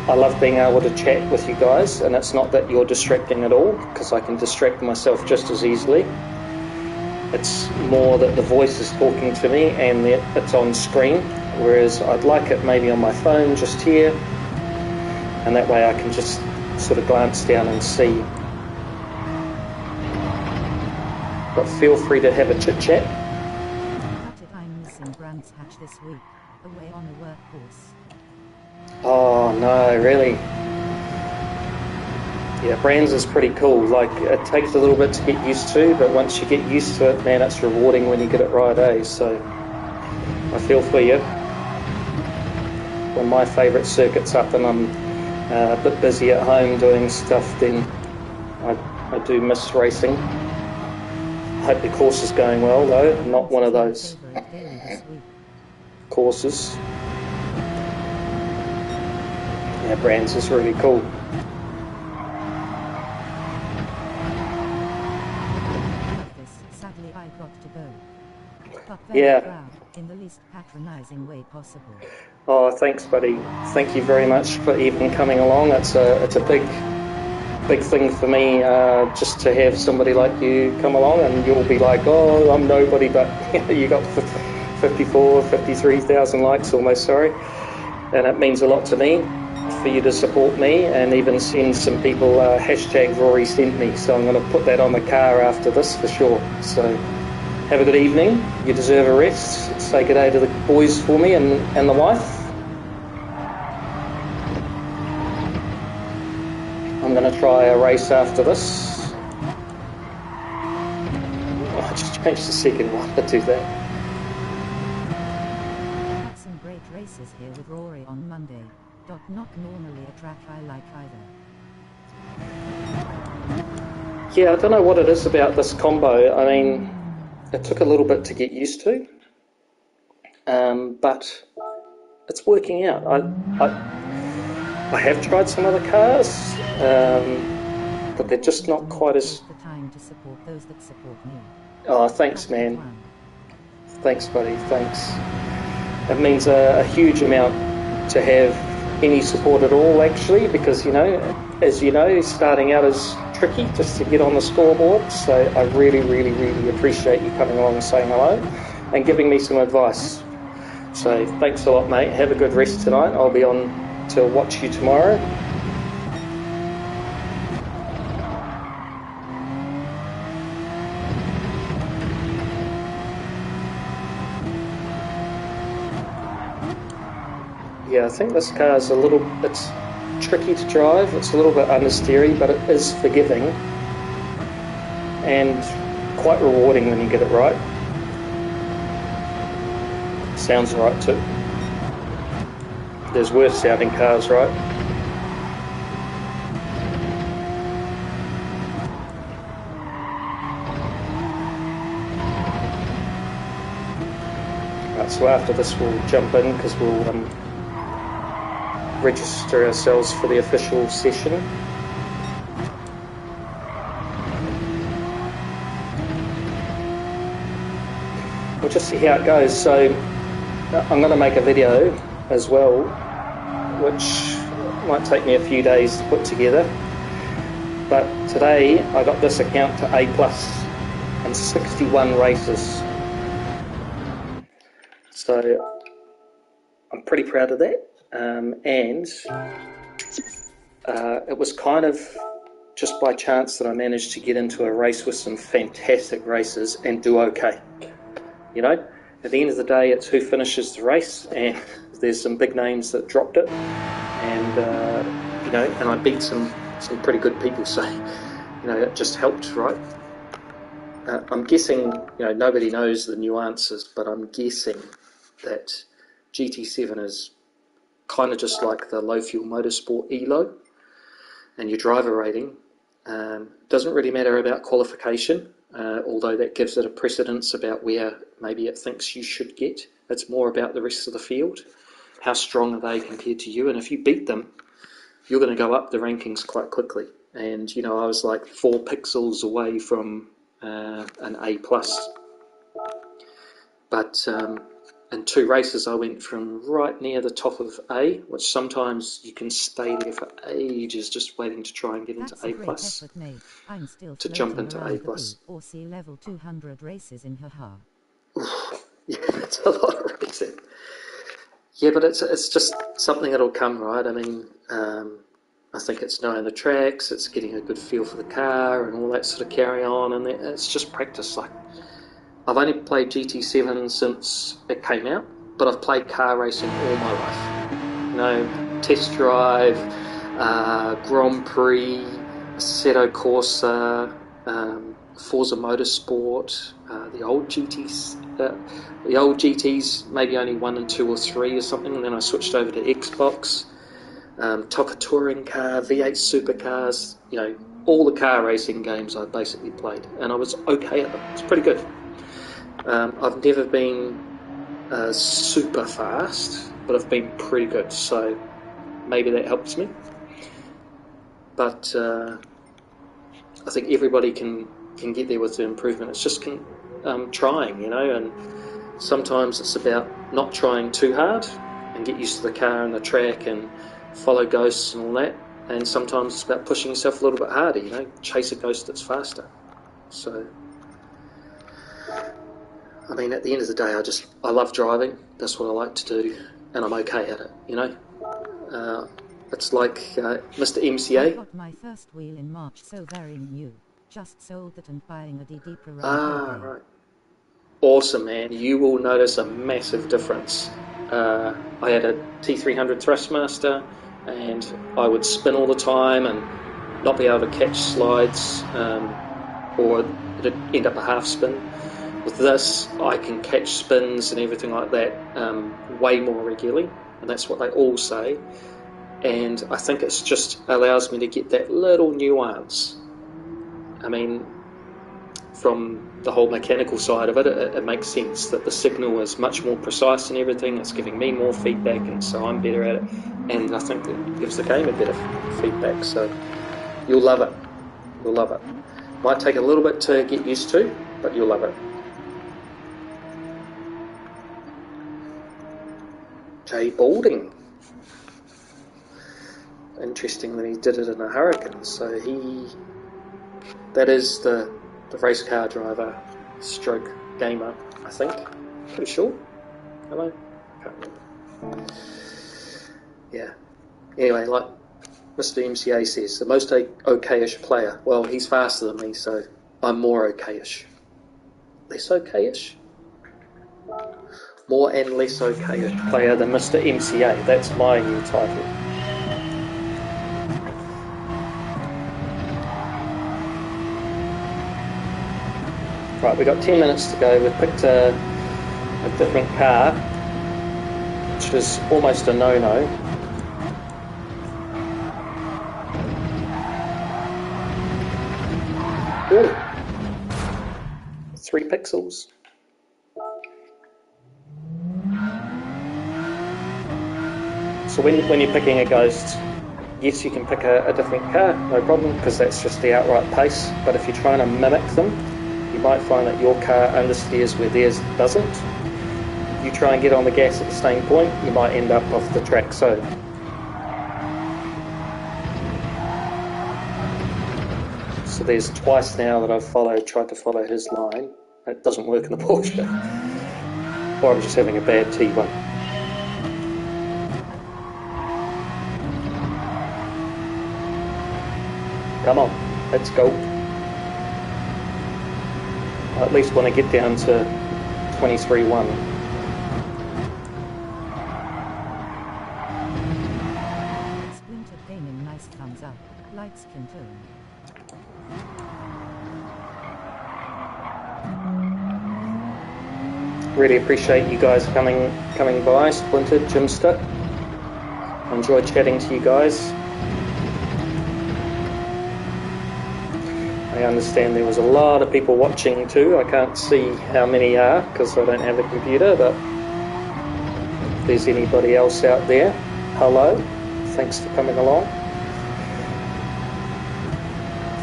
I love being able to chat with you guys, and it's not that you're distracting at all, because I can distract myself just as easily. It's more that the voice is talking to me and it's on screen, whereas I'd like it maybe on my phone just here, and that way I can just sort of glance down and see. But feel free to have a chit chat. I'm missing Brand's hatch this week, away on a work course. Oh no, really? Yeah, Brands is pretty cool. Like, it takes a little bit to get used to, but once you get used to it, man, it's rewarding when you get it right, eh? So, I feel for you. When my favourite circuit's up and I'm a bit busy at home doing stuff, then I do miss racing. I hope the course is going well, though. I'm not one of those courses. Yeah, Brands is really cool. Sadly, I got to go. But yeah. Proud, in the least patronizing way possible. Oh, thanks, buddy. Thank you very much for even coming along. It's a big thing for me, just to have somebody like you come along, and you'll be like, oh, I'm nobody, but you got 53,000 likes almost, sorry. And it means a lot to me for you to support me, and even send some people hashtag Rory sent me, so I'm going to put that on the car after this for sure. So have a good evening. You deserve a rest. Say good day to the boys for me and the wife. I'm going to try a race after this. Oh, I just changed the second one to do that. Had some great races here with Rory on Monday. Not normally a track I like either. Yeah, I don't know what it is about this combo. I mean, it took a little bit to get used to, but it's working out. I have tried some other cars, but they're just not quite as... The time to support those that support me. Oh, thanks, man. Thanks, buddy. Thanks. It means a huge amount to have any support at all, actually, because, as you know, starting out is tricky just to get on the scoreboard. So I really, really, really appreciate you coming along and saying hello and giving me some advice. So thanks a lot, mate. Have a good rest tonight. I'll be on to watch you tomorrow. Yeah, I think this car is it's tricky to drive. It's a little bit understeery, but it is forgiving and quite rewarding when you get it right. Sounds right too. There's worse sounding cars, right? Right, so after this we'll jump in because we'll register ourselves for the official session. We'll just see how it goes. So I'm going to make a video as well, which might take me a few days to put together. But today I got this account to A+ and 61 races. So I'm pretty proud of that. And it was kind of just by chance that I managed to get into a race with some fantastic racers and do okay. You know, at the end of the day, it's who finishes the race, and there's some big names that dropped it, and you know, and I beat some pretty good people, so you know, it just helped, right? I'm guessing, you know, nobody knows the nuances, but I'm guessing that GT7 is kind of just like the low fuel motorsport ELO, and your driver rating doesn't really matter about qualification, although that gives it a precedence about where maybe it thinks you should get. It's more about the rest of the field. How strong are they compared to you? And if you beat them, you're going to go up the rankings quite quickly. And, you know, I was like 4 pixels away from an A+. But in 2 races, I went from right near the top of A, which sometimes you can stay there for ages just waiting to try and get into A+. Effort, mate. I'm still to jump into A+. Or see level 200 races in haha. Yeah, it's a lot of racing. Yeah, but it's just something that'll come, right? I mean, I think it's knowing the tracks, it's getting a good feel for the car and all that sort of carry on, and it's just practice. Like, I've only played GT7 since it came out, but I've played car racing all my life. You know, test drive, Grand Prix, Assetto Corsa, Forza Motorsport, the old GTs, maybe only 1 and 2 or 3 or something, and then I switched over to Xbox, Toka Touring Car, V8 Supercars, you know, all the car racing games I basically played, and I was okay at them. It's pretty good. I've never been super fast, but I've been pretty good, so maybe that helps me. But I think everybody can get there with the improvement. It's just trying, you know, and sometimes it's about not trying too hard and get used to the car and the track and follow ghosts and all that, and sometimes it's about pushing yourself a little bit harder, you know, chase a ghost that's faster. So, I mean, at the end of the day, I love driving. That's what I like to do, and I'm okay at it, you know. It's like Mr. MCA. I got my first wheel in March, so very new. Just sold it and buying a DD Pro. Right. Awesome, man. You will notice a massive difference. I had a T300 Thrustmaster, and I would spin all the time and not be able to catch slides, or it'd end up a half spin. With this, I can catch spins and everything like that way more regularly, and that's what they all say. And I think it's just allows me to get that little nuance. I mean, from the whole mechanical side of it, it makes sense that the signal is much more precise and everything. It's giving me more feedback, and so I'm better at it. And I think it gives the game a better feedback. So you'll love it. You'll love it. Might take a little bit to get used to, but you'll love it. Jay Balding. Interesting that he did it in a Hurricane. So that is the race car driver stroke gamer, I think. Pretty sure. Am I? Can't remember. Yeah. Anyway, like Mr. MCA says, the most okayish player. Well, he's faster than me, so I'm more okayish. Less okayish? More and less okayish player than Mr. MCA. That's my new title. Right, we've got 10 minutes to go. We've picked a different car, which is almost a no-no. Ooh. 3 pixels. So when you're picking a ghost, yes, you can pick a different car, no problem, because that's just the outright pace. But if you're trying to mimic them, you might find that your car understeers where theirs doesn't. You try and get on the gas at the same point, you might end up off the track. So there's twice now that I've tried to follow his line. It doesn't work in the Porsche. Or I'm just having a bad T1. Come on. Let's go. I at least want to get down to 23-1. Splinter Gaming, nice thumbs up. Like Splinter. Really appreciate you guys coming by. Splinter, Jimster. I enjoyed chatting to you guys. I understand there was a lot of people watching too. I can't see how many are because I don't have a computer, but if there's anybody else out there, hello. Thanks for coming along.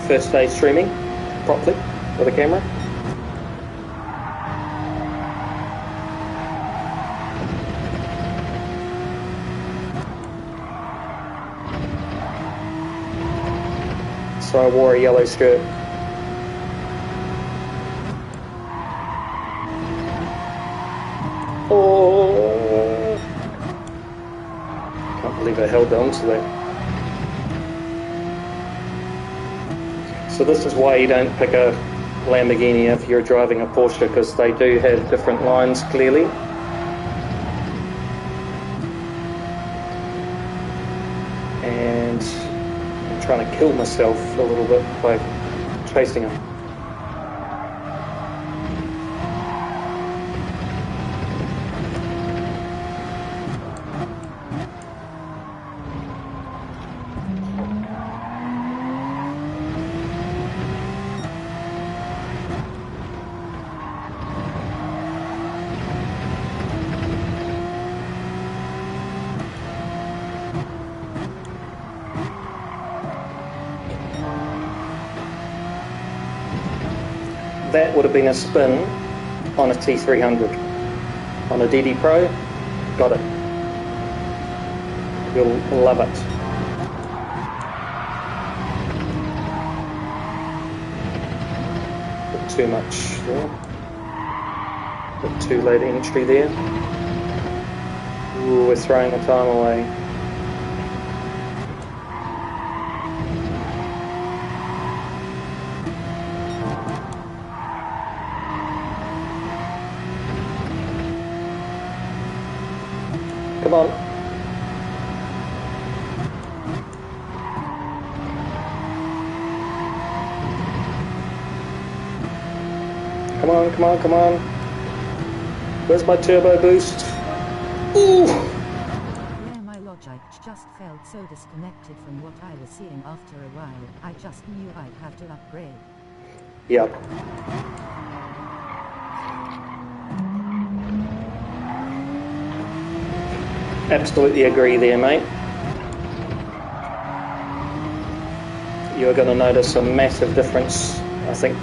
First day streaming properly with a camera. So I wore a yellow skirt. Oh! Can't believe I held on to that. So this is why you don't pick a Lamborghini if you're driving a Porsche, because they do have different lines clearly. And I'm trying to kill myself a little bit by chasing them. That would have been a spin on a T300. On a DD Pro, got it. You'll love it. Bit too much there. Bit too late entry there. Ooh, we're throwing the time away. Come on. Come on, come on, come on. Where's my turbo boost? Ooh! Yeah, my logic just felt so disconnected from what I was seeing after a while. I just knew I'd have to upgrade. Yep. Absolutely agree there, mate. You're going to notice a massive difference, I think.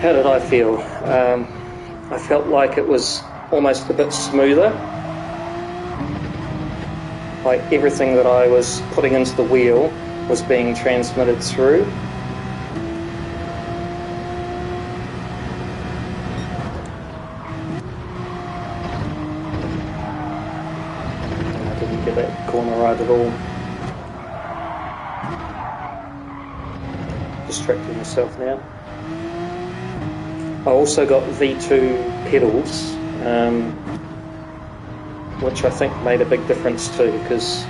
How did I feel? I felt like it was almost a bit smoother. Like everything that I was putting into the wheel was being transmitted through. I didn't get that corner right at all. Distracting myself now. I also got V2 pedals, which I think made a big difference too, because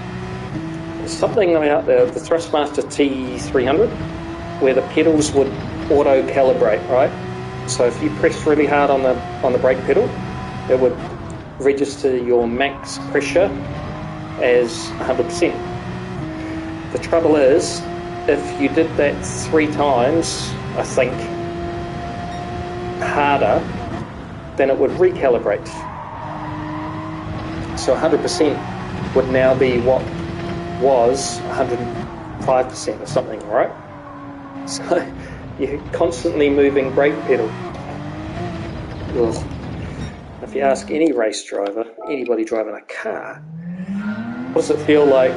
there's something about the Thrustmaster T300 where the pedals would auto-calibrate, right? So if you pressed really hard on the brake pedal, it would register your max pressure as 100%. The trouble is, if you did that 3 times, I think, harder, then it would recalibrate. So 100% would now be what was 105% or something, right? So you're constantly moving brake pedal. Ugh. If you ask any race driver, anybody driving a car, what does it feel like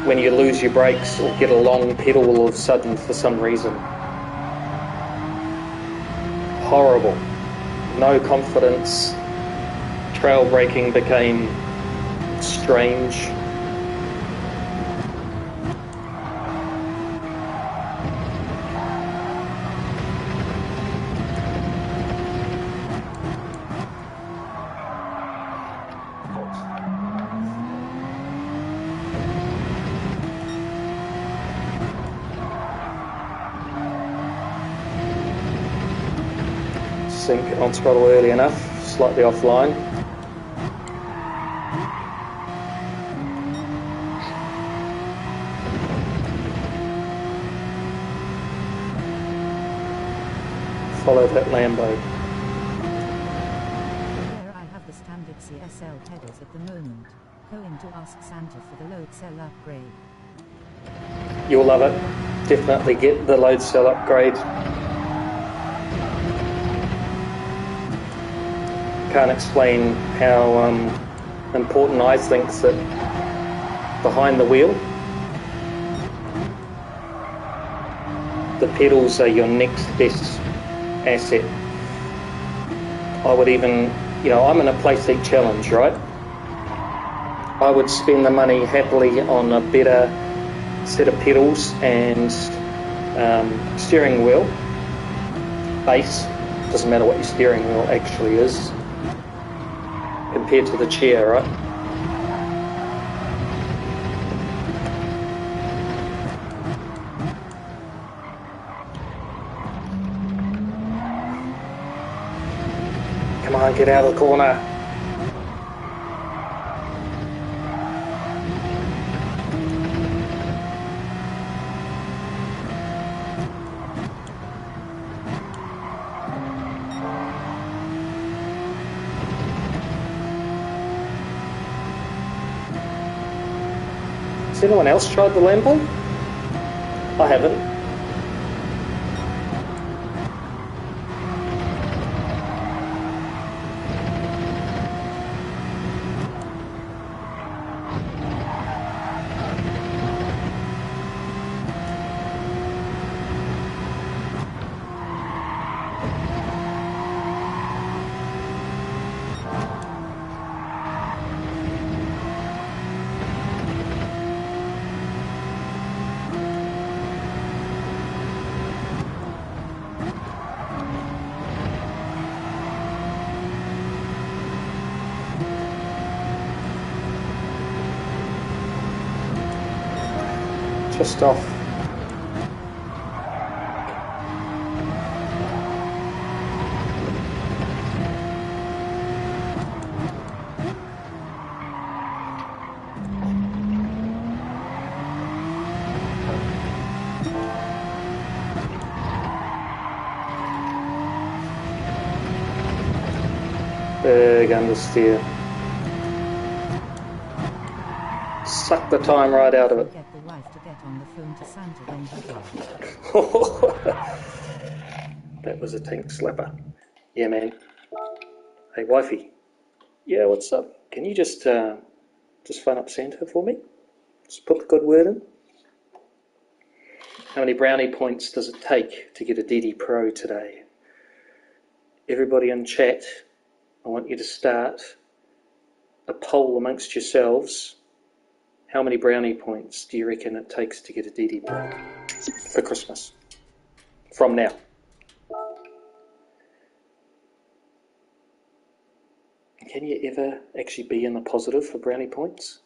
when you lose your brakes or get a long pedal all of a sudden for some reason? Horrible. No confidence. Trail braking became strange. sync on throttle early enough, slightly offline. Follow that Lambo. Here I have the standard CSL pedals at the moment. Going to ask Santa for the load cell upgrade. You'll love it. Definitely get the load cell upgrade. Can't explain how important I think that behind the wheel, the pedals are your next best asset. I would even, I'm in a Playseat challenge, right? I would spend the money happily on a better set of pedals and steering wheel. Base, doesn't matter what your steering wheel actually is, compared to the chair, right? Come on, get out of the corner. Has anyone else tried the Lambo? I haven't. Just off. Big understeer. Suck the time right out of it. Get the wife to get on the phone to Santa when you drive. That was a tank slapper. Yeah, man. Hey, wifey. Yeah, what's up? Can you just phone up Santa for me? Just put the good word in. How many brownie points does it take to get a DD Pro today? Everybody in chat, I want you to start a poll amongst yourselves. How many brownie points do you reckon it takes to get a DD Pro for Christmas? From now. Can you ever actually be in the positive for brownie points?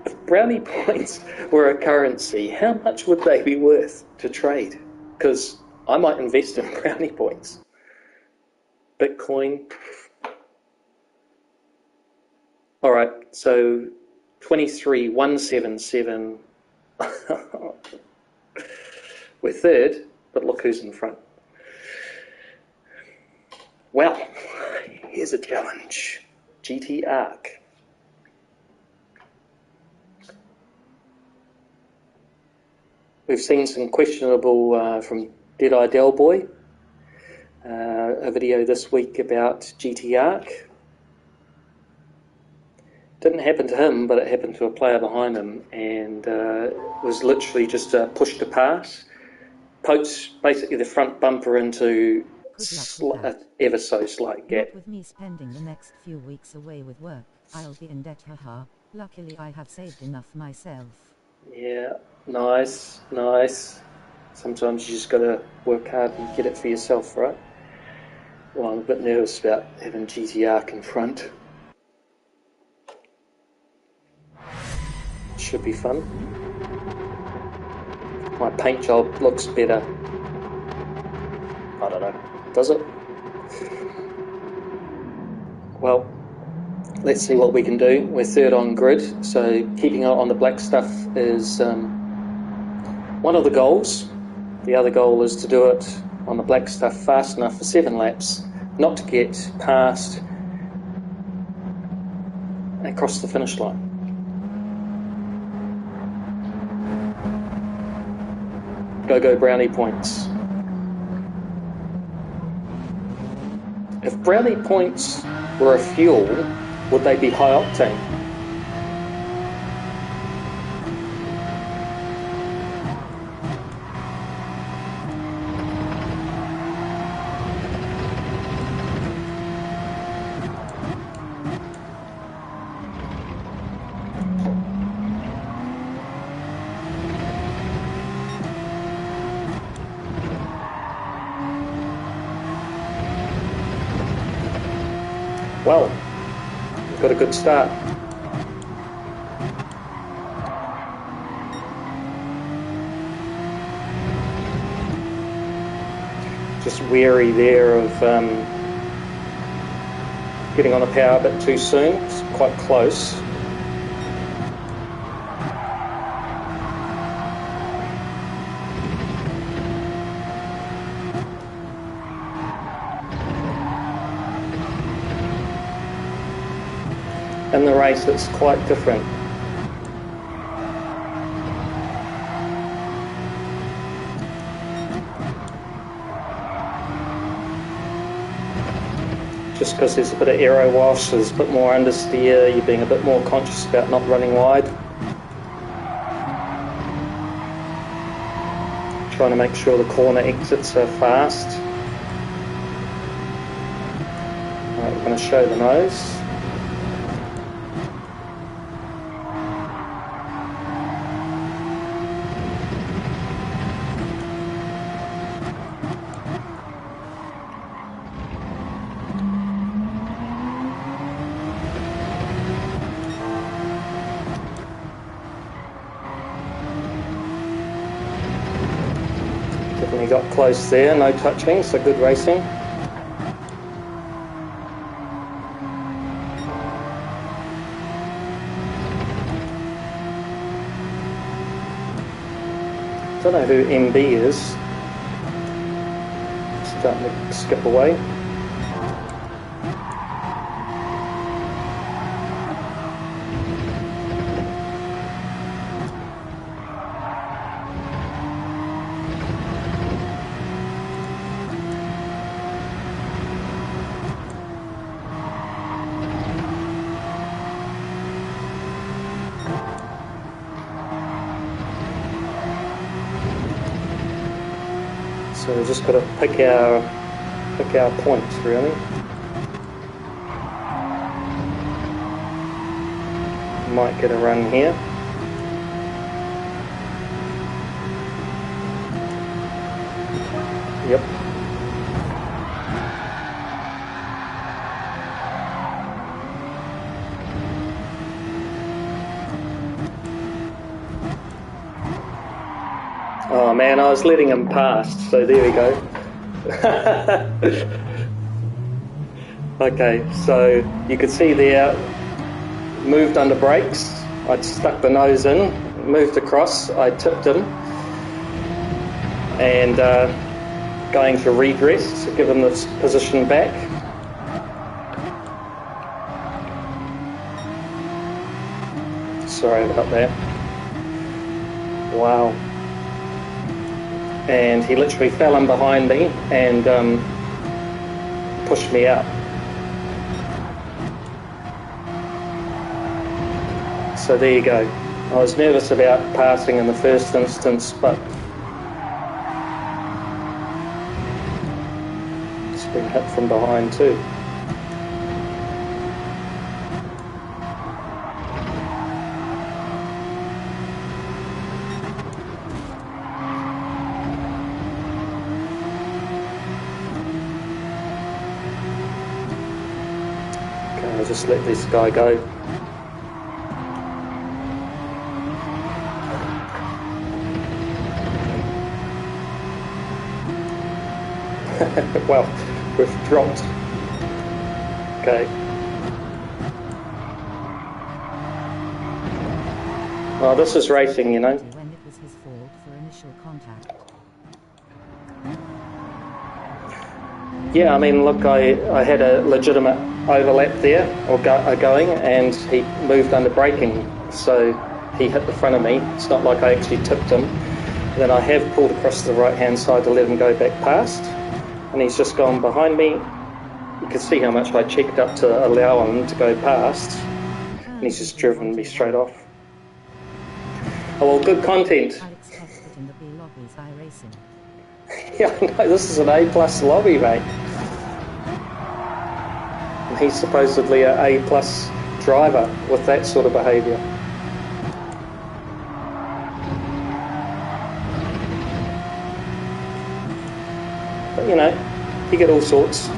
If brownie points were a currency, how much would they be worth to trade? Because I might invest in brownie points. Bitcoin. All right, so 23,177. We're third, but look who's in front. Well, here's a challenge. GT Arc. We've seen some questionable from Deadeye Delboy. A video this week about GT Arc. Didn't happen to him, but it happened to a player behind him, and was literally just pushed to pass. Pokes basically the front bumper into ever so slight gap. Not with me spending the next few weeks away with work, I'll be in debt, haha. Luckily I have saved enough myself. Yeah, nice. Sometimes you just gotta work hard and get it for yourself, right? Well, I'm a bit nervous about having GT Arc in front. Should be fun. My paint job looks better. I don't know. Does it? Well, let's see what we can do. We're third on grid, so keeping it on the black stuff is one of the goals. The other goal is to do it on the black stuff fast enough for 7 laps, not to get past and across the finish line. Go brownie points. If brownie points were a fuel, would they be high octane? Well, we've got a good start. Just wary there of getting on a power a bit too soon. It's quite close. In the race, it's quite different. Just because there's a bit of aero wash, there's a bit more understeer, you're being a bit more conscious about not running wide. Trying to make sure the corner exits are fast. Right, we're going to show the nose. Definitely got close there, no touching, so good racing. Don't know who MB is. Starting to skip away. So we've just got to pick our points really. Might get a run here. Yep. Oh man, I was letting him pass, so there we go. Okay, so you could see there, moved under brakes, I'd stuck the nose in, moved across, I tipped him, and going to redress to give him this position back. Sorry about that. Wow. And he literally fell in behind me and pushed me out. So there you go. I was nervous about passing in the first instance, but it's been hit from behind too. I'll just let this guy go. Well, we've dropped. Okay. Well, this is racing, you know. When it was his fault for initial contact. Yeah, I mean, look, I had a legitimate overlap there, or going, and he moved under braking, so he hit the front of me. It's not like I actually tipped him. Then I have pulled across to the right-hand side to let him go back past, and he's just gone behind me. You can see how much I checked up to allow him to go past, and he's just driven me straight off. Oh, well, good content. I expect it in the B lobbies iRacing. Yeah, I know, this is an A+ lobby, mate. And he's supposedly an A+ driver with that sort of behaviour. But, you know, you get all sorts.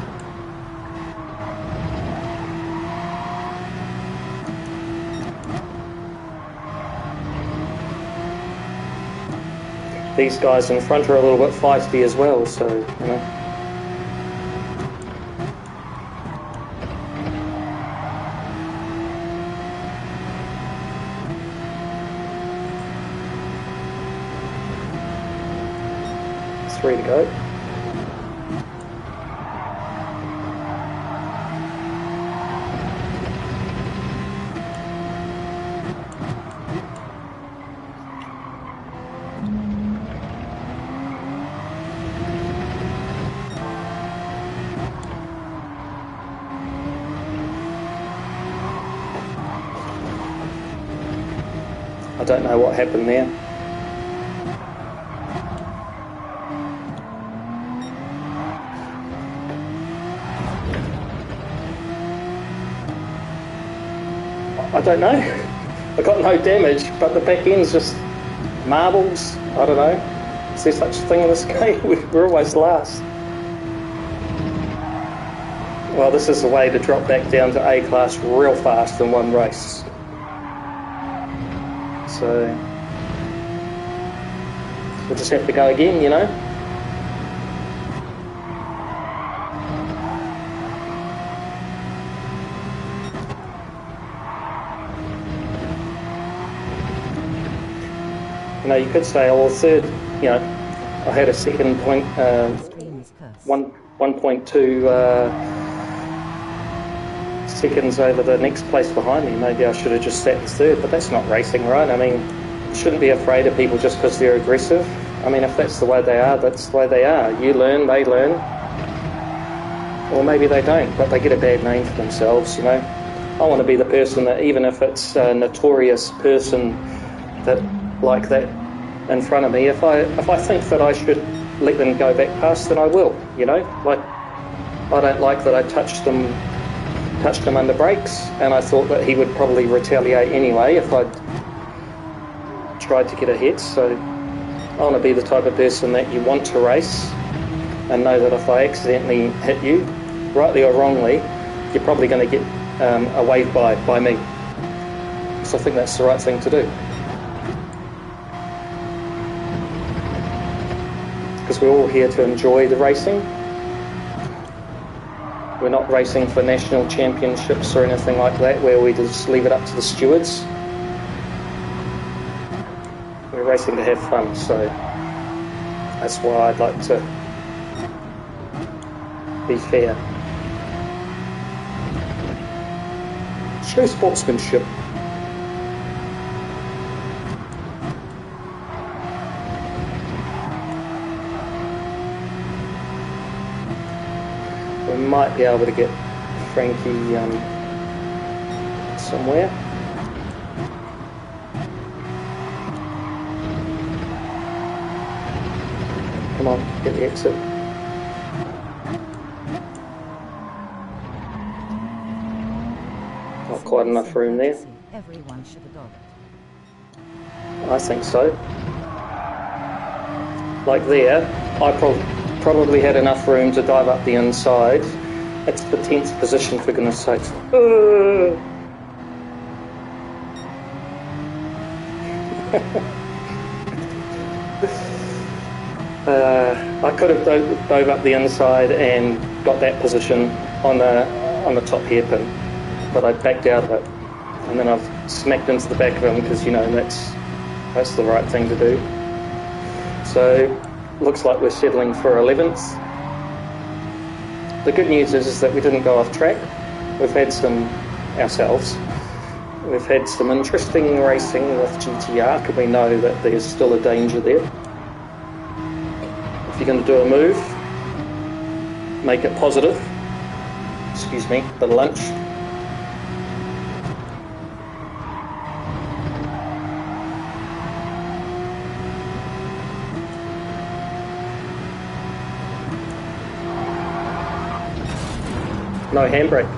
These guys in front are a little bit feisty as well, so, you know. Three to go. I don't know what happened there. I don't know. I got no damage, but the back end's just marbles. I don't know. Is there such a thing in this game? We're always last. Well, this is the way to drop back down to A class real fast in one race. So we'll just have to go again, you know. You know, you could say, oh, well, third, you know, I had a second point, 1.2 seconds over the next place behind me. Maybe I should have just sat in third, but that's not racing, right? I mean, you shouldn't be afraid of people just because they're aggressive. I mean, if that's the way they are, that's the way they are. You learn, they learn. Or maybe they don't, but they get a bad name for themselves, you know. I want to be the person that, even if it's a notorious person that like that in front of me, if I think that I should let them go back past, then I will, you know. Like, I don't like that I touched him under brakes, and I thought that he would probably retaliate anyway if I'd tried to get ahead. So I want to be the type of person that you want to race and know that if I accidentally hit you, rightly or wrongly, you're probably going to get a wave by me. So I think that's the right thing to do, because we're all here to enjoy the racing. We're not racing for national championships or anything like that where we just leave it up to the stewards. We're racing to have fun, so that's why I'd like to be fair. Show sportsmanship. We might be able to get Frankie somewhere. Come on, get the exit. Not quite enough room there. Everyone should adopt it. I think so. Like there, I probably had enough room to dive up the inside. It's the 10th position, for goodness sakes. I could have dove up the inside and got that position on the top hairpin, but I backed out of it, and then I've smacked into the back of him because that's the right thing to do. So looks like we're settling for 11th. The good news is that we didn't go off track. We've had some interesting racing with GTR, and we know that there's still a danger there. If you're going to do a move, make it positive. Excuse me, bit of lunch. No handbrake.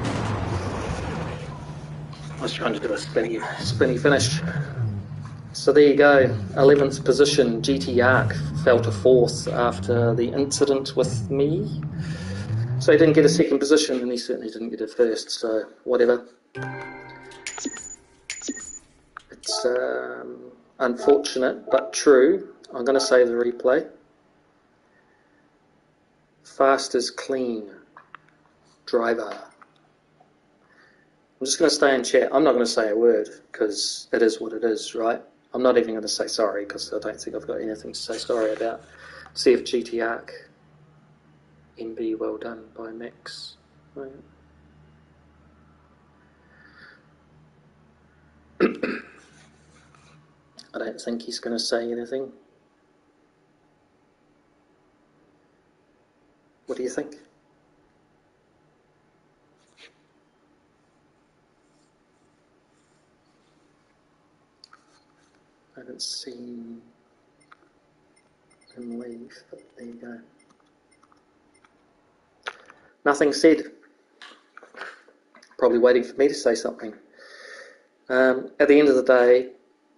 I was trying to do a spinny finish. So there you go, 11th position. GT Arc fell to 4th after the incident with me. So he didn't get a second position, and he certainly didn't get a first, so whatever. It's unfortunate, but true. I'm going to save the replay. Fast as clean. Driver. I'm just going to stay in chat. I'm not going to say a word because it is what it is, right? I'm not even going to say sorry because I don't think I've got anything to say sorry about. CFGT Arc. MB, well done by Max. Right. I don't think he's going to say anything. What do you think? I haven't seen him leave, but there you go. Nothing said. Probably waiting for me to say something. At the end of the day,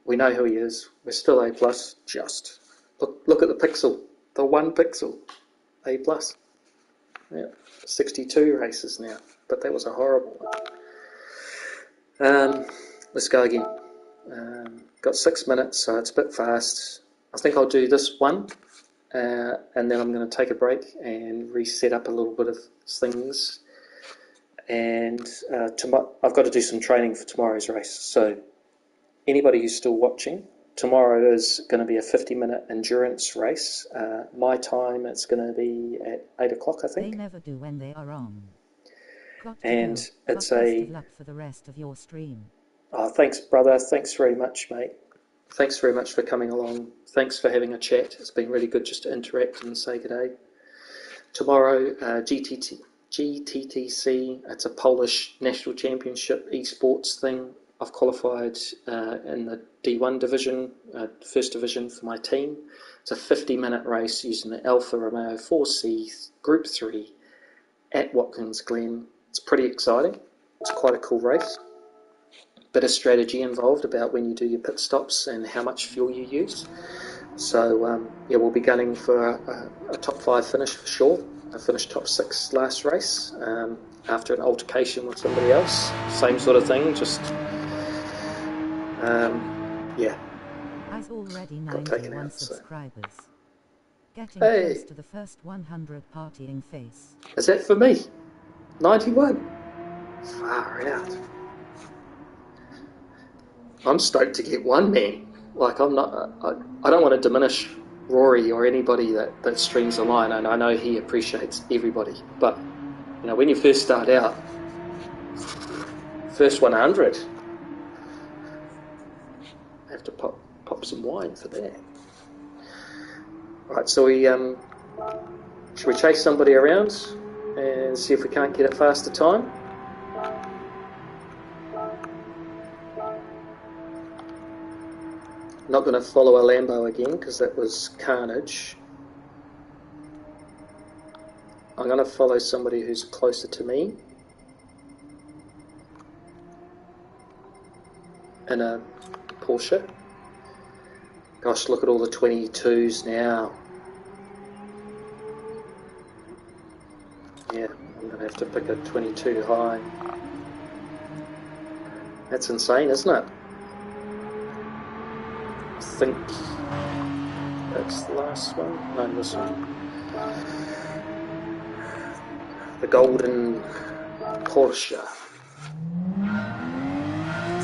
we know who he is. We're still A+. Just look at the pixel, the 1 pixel, A+. Yeah, 62 races now, but that was a horrible one. Let's go again. Got 6 minutes, so it's a bit fast. I think I'll do this one, and then I'm going to take a break and reset up a little bit of things. And I've got to do some training for tomorrow's race. So anybody who's still watching, tomorrow is going to be a 50-minute endurance race. My time, it's going to be at 8 o'clock, I think. They never do when they are on. And it's best of luck for the rest of your stream. Oh, thanks, brother. Thanks very much, mate. Thanks very much for coming along. Thanks for having a chat. It's been really good just to interact and say good day. Tomorrow, GTTC, it's a Polish National Championship eSports thing. I've qualified in the D1 division, first division for my team. It's a 50-minute race using the Alfa Romeo 4C Group 3 at Watkins Glen. It's pretty exciting. It's quite a cool race. Bit of strategy involved about when you do your pit stops and how much fuel you use. So yeah, we'll be gunning for a top 5 finish for sure. I finished top 6 last race after an altercation with somebody else. Same sort of thing, just yeah. Has already 91 subscribers. Getting Hey. close to the first 100 partying face. Is that for me? 91? Far out. I'm stoked to get one, man. Like, I don't want to diminish Rory or anybody that streams online, and I know he appreciates everybody. But, you know, when you first start out, first 100, I have to pop some wine for that. Right, so should we chase somebody around and see if we can't get a faster time? Not going to follow a Lambo again because that was carnage. I'm going to follow somebody who's closer to me in a Porsche. Gosh, look at all the 22s now. Yeah, I'm going to have to pick a 22 high. That's insane, isn't it? I think That's the last one. No, this one. The golden Porsche.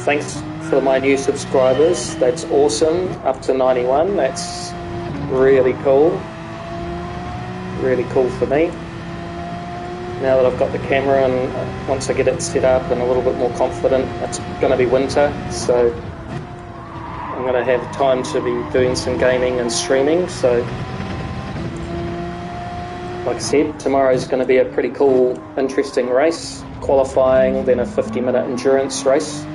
Thanks for my new subscribers. That's awesome. Up to 91. That's really cool. Really cool for me. Now that I've got the camera and once I get it set up and a little bit more confident, it's going to be winter, so I'm going to have time to be doing some gaming and streaming. So like I said, tomorrow's going to be a pretty cool, interesting race. Qualifying, then a 50-minute endurance race.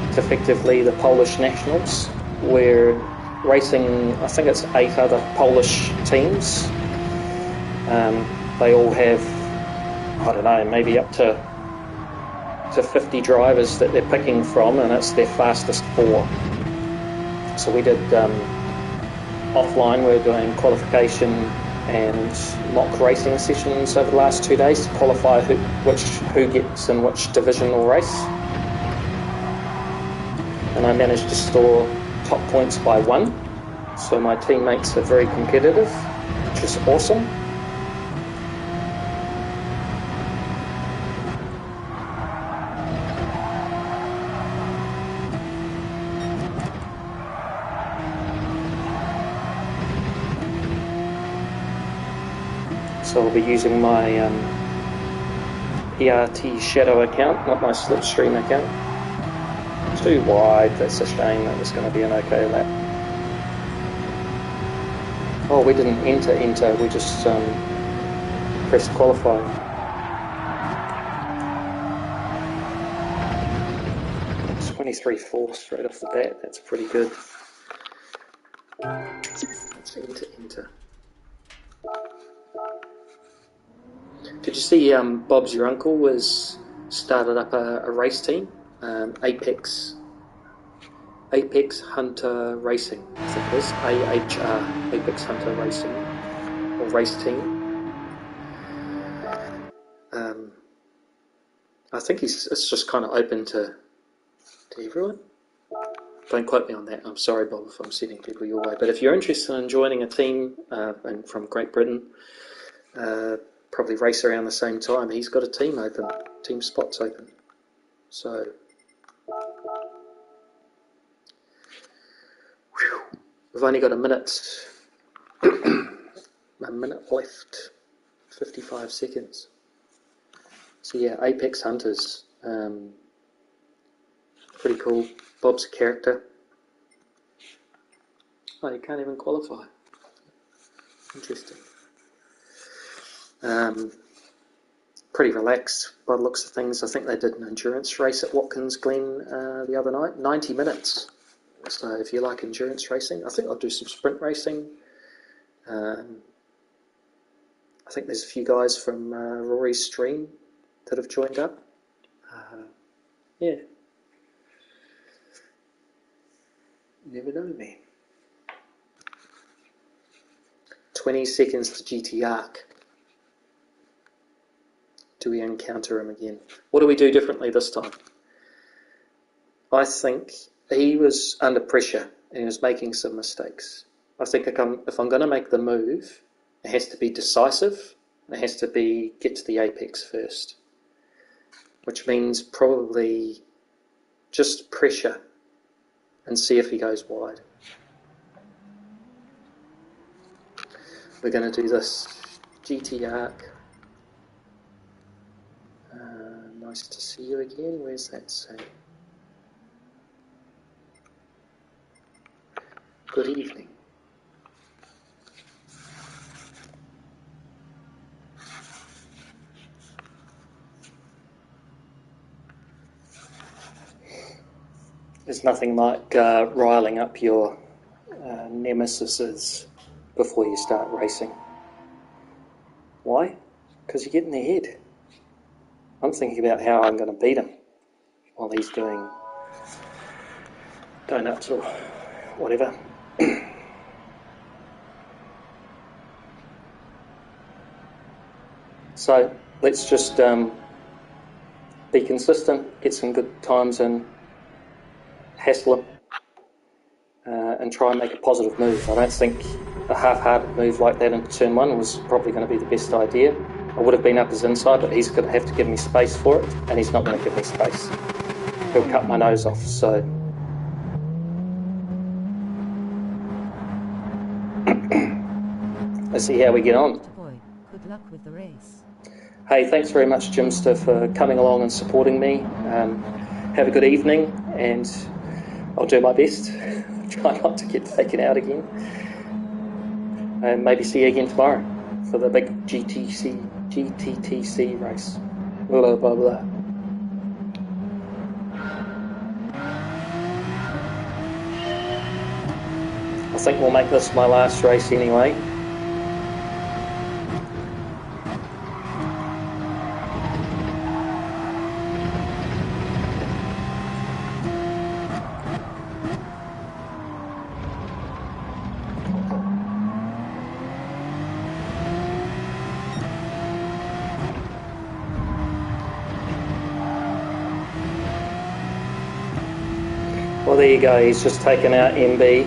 It's effectively the Polish Nationals. We're racing, I think it's 8 other Polish teams. They all have, I don't know, maybe up to 50 drivers that they're picking from, and it's their fastest 4. So we did offline, we're doing qualification and mock racing sessions over the last 2 days to qualify who gets in which divisional race. And I managed to store top points by 1. So my teammates are very competitive, which is awesome. So I'll be using my PRT Shadow account, not my Slipstream account. Too wide, that's a shame. That was going to be an okay lap. Oh, we didn't enter, we just pressed qualify. It's 23.4 straight off the bat, that's pretty good. Let's enter. Did you see Bob's your uncle was started up a race team, Apex Hunter Racing, I think it is, AHR, Apex Hunter Racing, or race team. I think it's just kind of open to everyone. Don't quote me on that. I'm sorry, Bob, if I'm sending people your way. But if you're interested in joining a team and from Great Britain, probably race around the same time, he's got a team open, team spots open. So, we've only got a minute left, 55 seconds. So yeah, Apex Hunters, pretty cool. Bob's a character. Oh, you can't even qualify. Interesting. Pretty relaxed by the looks of things. I think they did an endurance race at Watkins Glen the other night, 90 minutes. So if you like endurance racing, I think I'll do some sprint racing. I think there's a few guys from Rory's stream that have joined up. Yeah. You never know me. 20 seconds to GT Arc. Do we encounter him again? What do we do differently this time? I think he was under pressure and he was making some mistakes. I think if I'm going to make the move, it has to be decisive. It has to be get to the apex first, which means probably just pressure and see if he goes wide. We're going to do this GT Arc. Nice to see you again. Where's that say? Good evening. There's nothing like riling up your nemesises before you start racing. Why? Because you get in their head. I'm thinking about how I'm going to beat him while he's doing donuts or whatever. So let's just be consistent, get some good times in, hassle him, and try and make a positive move. I don't think a half-hearted move like that into turn 1 was probably going to be the best idea. I would have been up his inside, but he's going to have to give me space for it, and he's not going to give me space. He'll cut my nose off, so... Let's see how we get on. Boy, good luck with the race. Hey, thanks very much, Jimster, for coming along and supporting me. Have a good evening, and I'll do my best. Try not to get taken out again. And maybe see you again tomorrow for the big GTTC race. Blah, blah, blah. I think we'll make this my last race anyway. Well, there you go, he's just taken out MB.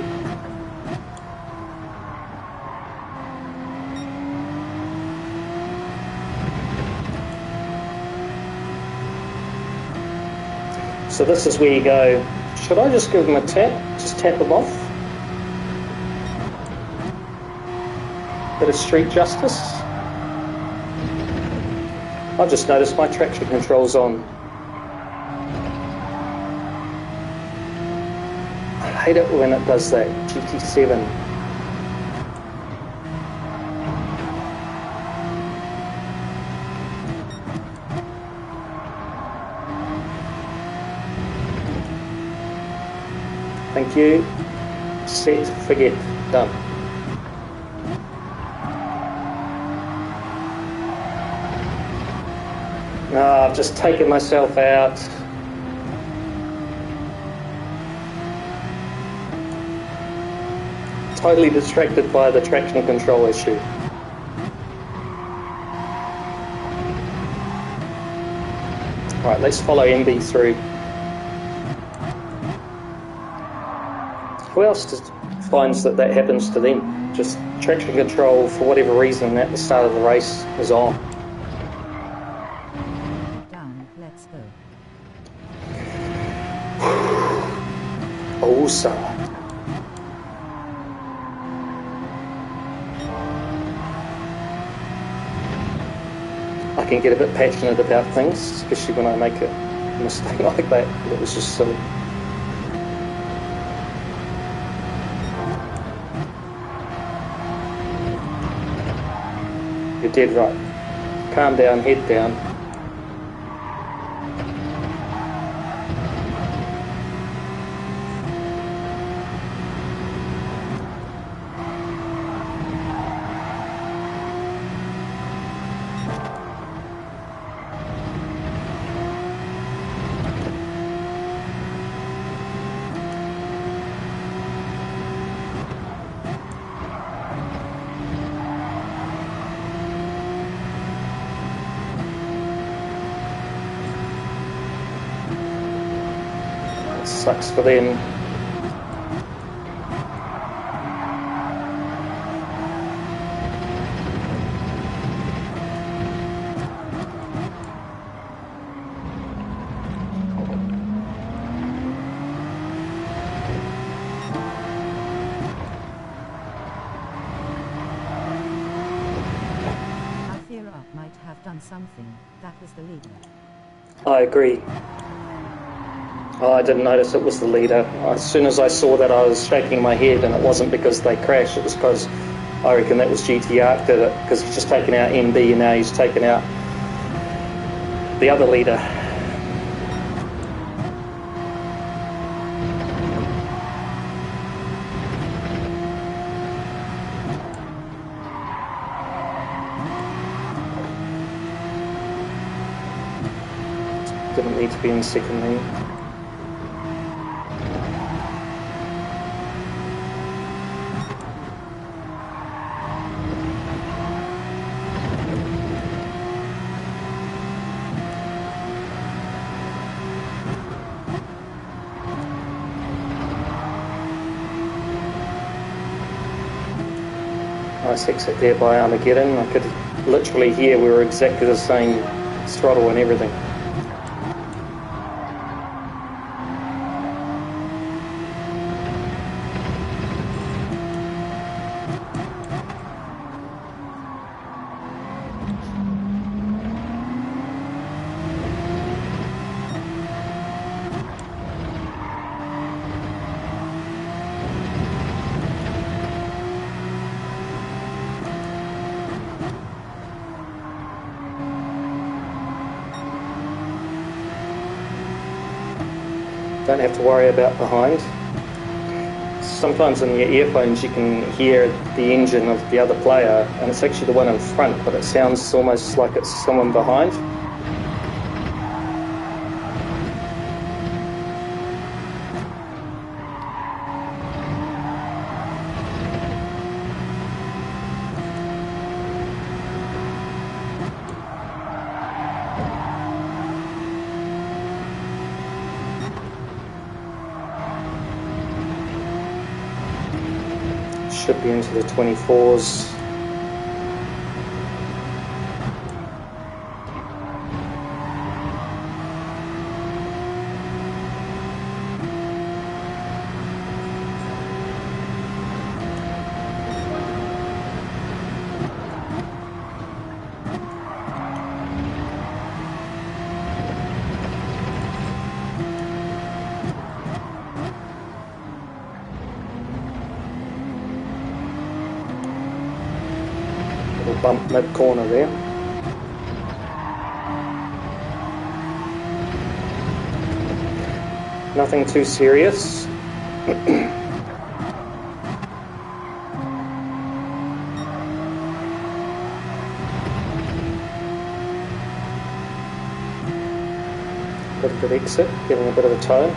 So this is where you go, should I just give him a tap? Just tap him off? Bit of street justice. I've just noticed my traction control's on. I hate it when it does that. GT7. Thank you. Set, forget, done. I've just taken myself out. Totally distracted by the traction control issue. Alright, let's follow MB through. Who else finds that happens to them? Just traction control, for whatever reason, at the start of the race is on. Down, let's go. Oh, sir. I can get a bit passionate about things, especially when I make a mistake like that. It was just silly. You're dead right. Calm down, head down. Sucks for them. I fear Up might have done something. That was the leader. I agree. Oh, I didn't notice it was the leader. As soon as I saw that, I was shaking my head, and it wasn't because they crashed. It was because I reckon that was GT Arc did it, because he's just taken out MB and now he's taken out the other leader. Didn't need to be in second lane. nice exit there by Armageddon. I could literally hear we were exactly the same throttle and everything. Don't have to worry about behind. Sometimes in your earphones you can hear the engine of the other player, and it's actually the one in front, but it sounds almost like it's someone behind. Should be into the 24s. Bump mid-corner there. Nothing too serious. Got a good exit, giving a bit of a toe.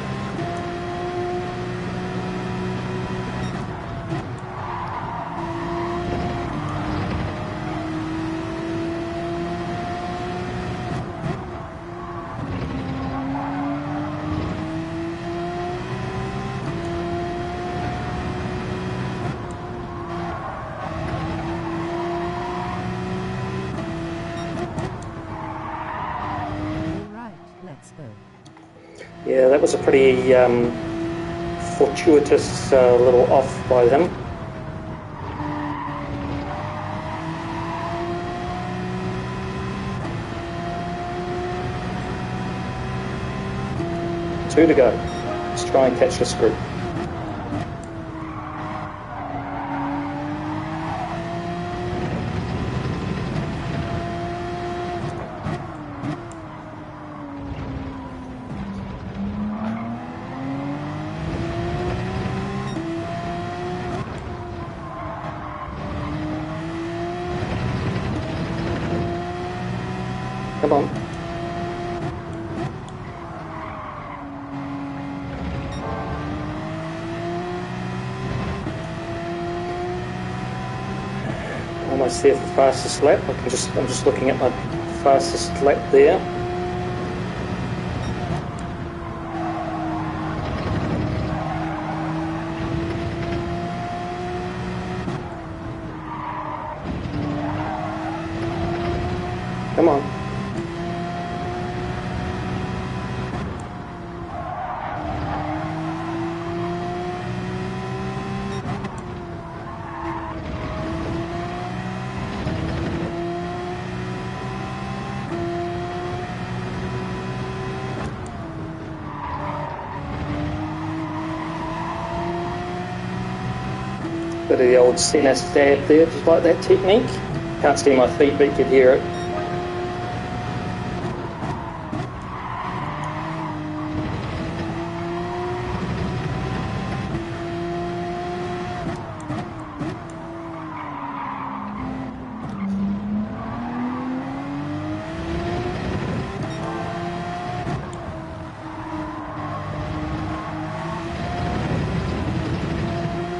Yeah, that was a pretty fortuitous little off by him. Two to go. Let's try and catch this group. Come on. Almost there for fastest lap. I'm just looking at my fastest lap there. Come on. Bit of the old Senna stab there, just like that technique. Can't see my feet, but you could hear it.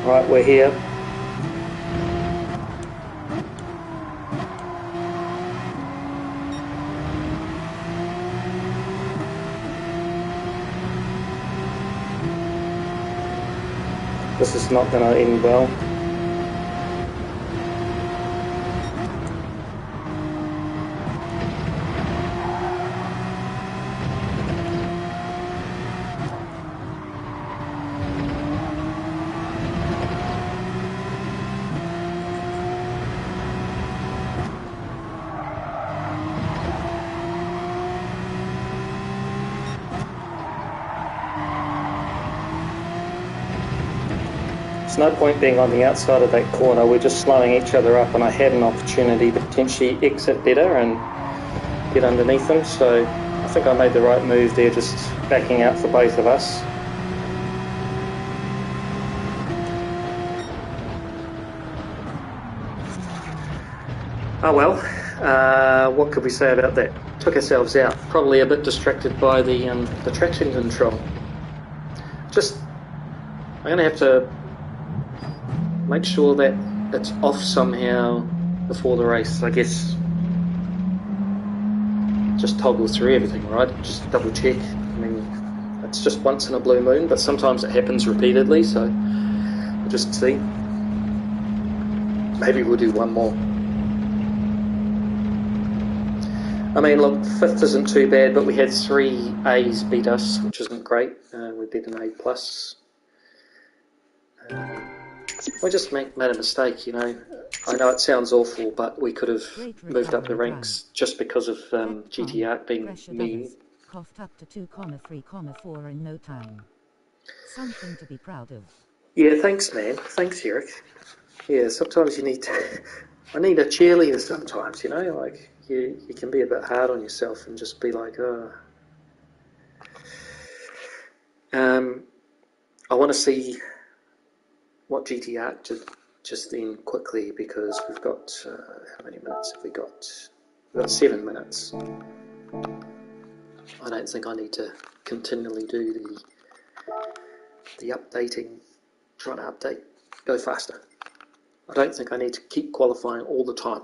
Right, we're here. This is not going to end well. There's no point being on the outside of that corner. We're just slowing each other up, and I had an opportunity to potentially exit better and get underneath them. So I think I made the right move there, just backing out for both of us. Oh well, what could we say about that? Took ourselves out. Probably a bit distracted by the traction control. I'm going to have to make sure that it's off somehow before the race, I guess. Just toggle through everything, right? Just double check. I mean, it's just once in a blue moon, but sometimes it happens repeatedly, so we'll just see. Maybe we'll do one more. I mean, look, 5th isn't too bad, but we had 3 A's beat us, which isn't great. We beat an A+. We just made a mistake, you know. I know it sounds awful, but we could have moved up the ranks just because of GT Arc being mean. Coughed up to 2,3,4 in no time. Something to be proud of. Yeah, thanks, man. Thanks, Eric. Yeah, sometimes you need to... I need a cheerleader sometimes, you know, like you can be a bit hard on yourself and just be like, oh. I want to see what GT Arc did just then quickly, because we've got, how many minutes have we got? We've got 7 minutes. I don't think I need to continually do the updating, trying to update, go faster. I don't think I need to keep qualifying all the time.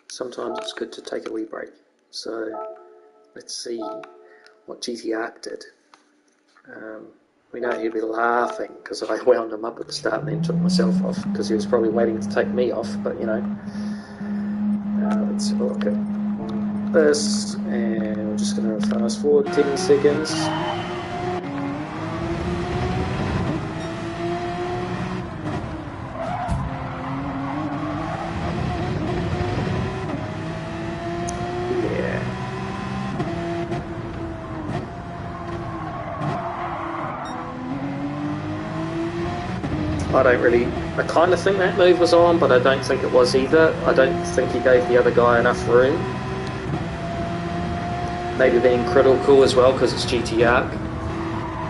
Sometimes it's good to take a wee break. So let's see what GT Arc did. We know he'd be laughing because I wound him up at the start and then took myself off, because he was probably waiting to take me off, but you know. Let's have a look at this, and we're just going to fast forward 10 seconds. I kind of think that move was on, but I don't think it was either. I don't think he gave the other guy enough room. Maybe being critical as well, because it's GT Arc,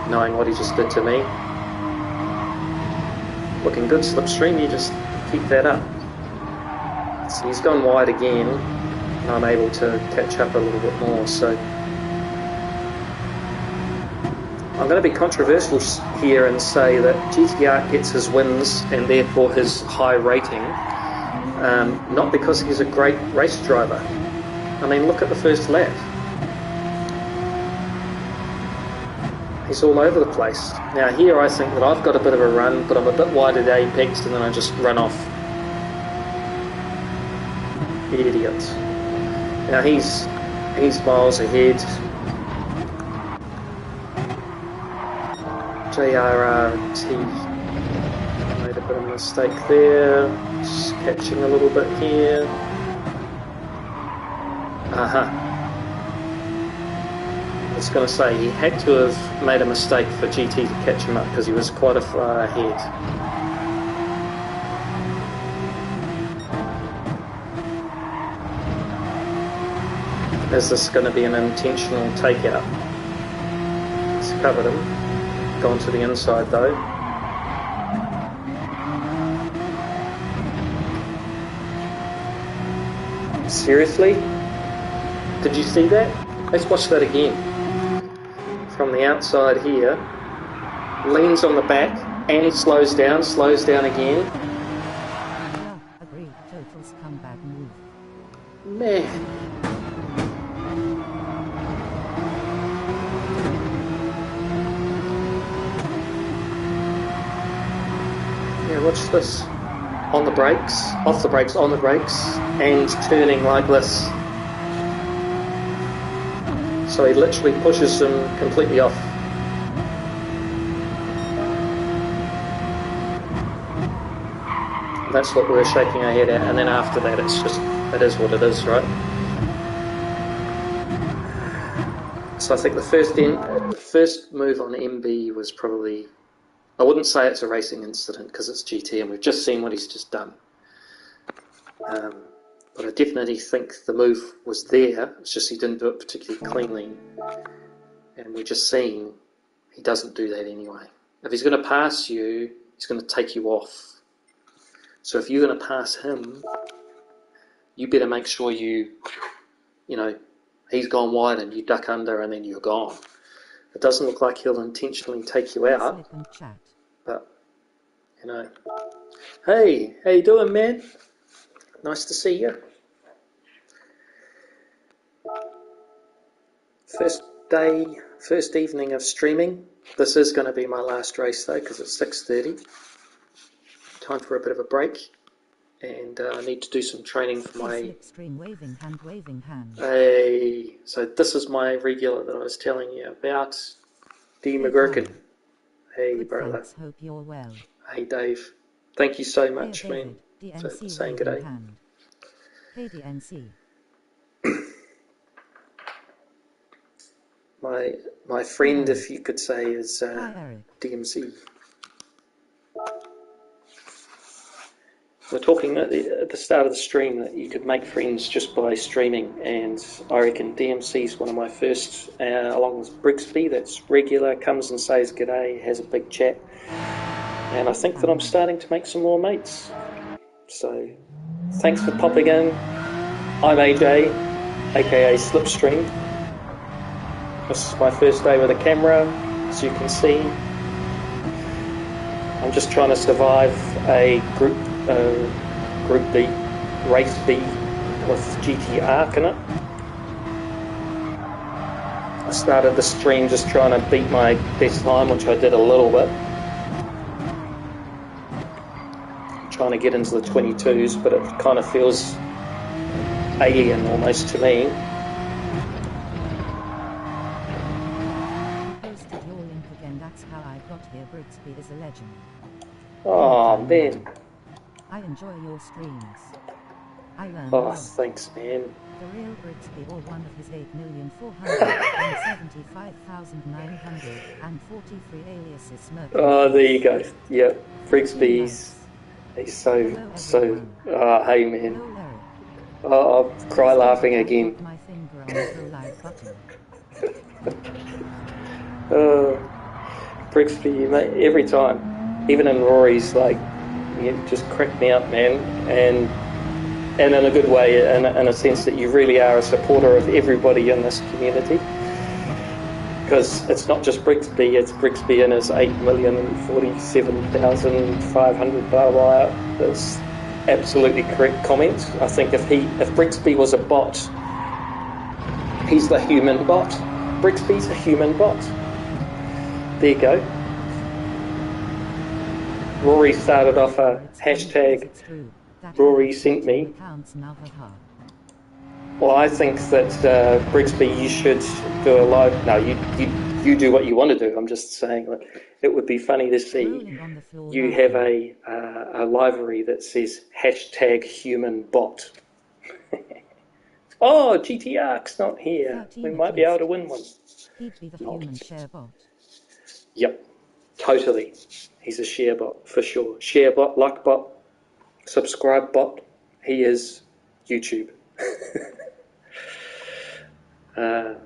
knowing what he just did to me. Looking good, Slipstream, you just keep that up. So he's gone wide again, and I'm able to catch up a little bit more, so... I'm going to be controversial here and say that GT Arc gets his wins and therefore his high rating, not because he's a great race driver. I mean, look at the first lap. He's all over the place. Now here I think that I've got a bit of a run, but I'm a bit wide at apex and then I just run off. Idiot. Now he's miles ahead. JRRT made a bit of a mistake there, just catching a little bit here. I was going to say, he had to have made a mistake for GT to catch him up, because he was quite a far ahead. Is this going to be an intentional takeout? It's covered him. Gone to the inside though. Seriously? Did you see that? Let's watch that again. From the outside here, leans on the back and slows down again. Yeah, agreed. Total's comeback move. Man. Watch this. On the brakes, off the brakes, on the brakes, and turning like this. So he literally pushes them completely off. That's what we were shaking our head at, and then after that it's just, it is what it is, right? So I think the first move on MB was probably I wouldn't say it's a racing incident because it's GT and we've just seen what he's just done. But I definitely think the move was there. It's just he didn't do it particularly cleanly. And we're just seeing he doesn't do that anyway. If he's going to pass you, he's going to take you off. So if you're going to pass him, you better make sure you know, he's gone wide and you duck under and then you're gone. It doesn't look like he'll intentionally take you out. But, you know. Hey, how you doing, man? Nice to see you. First evening of streaming. This is going to be my last race though, because it's 6:30. Time for a bit of a break, and I need to do some training for my. Slipstream waving hand. Hey, so this is my regular that I was telling you about, D. McGurkin. Hey, Good, brother. thanks, hope you're well. Hey, Dave. Thank you so much, Hey, man, David, for DNC saying waving good day. hand. Hey, DNC. My friend, if you could say, is Hi, Eric. DMC. We're talking at the start of the stream that you could make friends just by streaming, and I reckon DMC is one of my first, along with Brixby, that's regular, comes and says g'day, has a big chat, and I think that I'm starting to make some more mates. So, thanks for popping in. I'm AJ, aka Slipstream. This is my first day with a camera, as you can see. I'm just trying to survive a Group B, Race B with GT Arc in it. I started the stream just trying to beat my best time, which I did a little bit. I'm trying to get into the 22s, but it kind of feels alien almost to me. Posted your link again, that's how I got here. Brixby is a legend. Oh, man. I enjoy your streams. I learn a Oh, lot. thanks, man. The real Brixby, or one of his 8,475,943 aliases smirking. Oh, there you go. Yep, Brixby's. He's so. Hey, man. Hello, Eric. Oh, I'll cry laughing again. Put my finger on the go live button. Brixby, mate, every time. Even in Rory's, like, you just crack me up, man. And in a good way, in a sense that you really are a supporter of everybody in this community. Because it's not just Brixby, it's Brixby and his 8,047,500 blah blah. That's absolutely correct comment. I think if Brixby was a bot, he's the human bot. Brixby's a human bot. There you go. Rory started off a hashtag Rory sent me. Well, I think that Brixby, you should do a live. No, you do what you want to do. I'm just saying that it would be funny to see you have a livery that says hashtag human bot. Oh, GT Arc's not here. We might be able to win one. He'd be the human share bot. Yep, totally. He's a share bot for sure. Share bot, like bot, subscribe bot. He is YouTube. Well,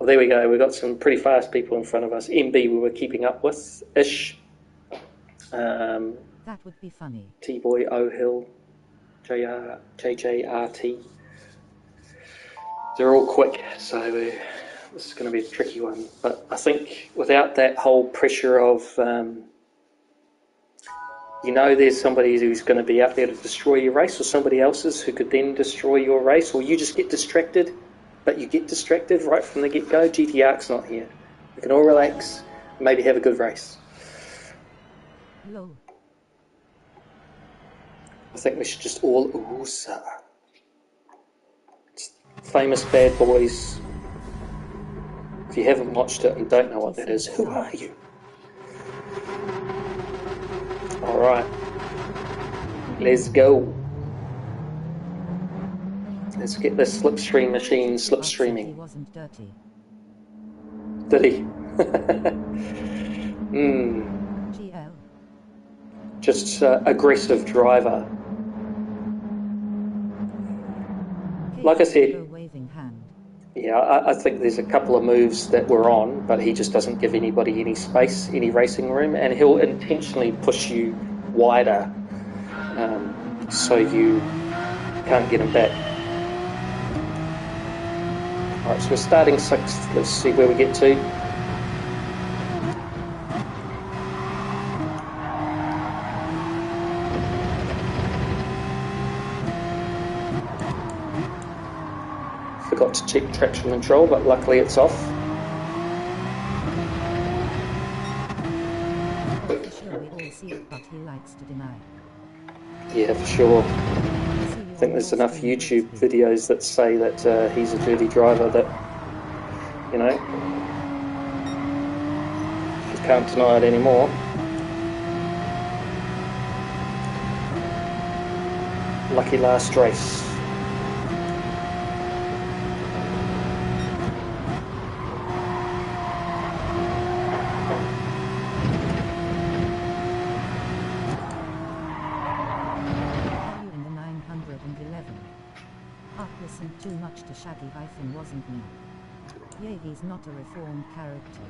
there we go. We've got some pretty fast people in front of us. MB we were keeping up with ish. That would be funny. T-Boy O'Hill, JJRT. They're all quick, so this is going to be a tricky one. But I think without that whole pressure of, there's somebody who's going to be out there to destroy your race, or somebody else's who could then destroy your race, or you just get distracted. But you get distracted right from the get-go. GT Arc's not here. We can all relax, maybe have a good race. Lol. I think we should just all ooza. Famous Bad Boys. If you haven't watched it and don't know what that is, who are you? Alright. Let's go. Let's get this slipstream machine slipstreaming. He wasn't dirty. Did he? just aggressive driver. Like I said, waving hand. yeah, I think there's a couple of moves that we're on, but he just doesn't give anybody any space, any racing room, and he'll intentionally push you wider so you can't get him back. Alright, so we're starting 6th. Let's see where we get to. Forgot to check traction control, but luckily it's off. For sure we all see it, but he likes to deny. Yeah, for sure. I think there's enough YouTube videos that say that he's a dirty driver that, you know, you can't deny it anymore. Lucky last race. Listened too much to Shaggy - wasn't me. Yeah, he's not a reformed character.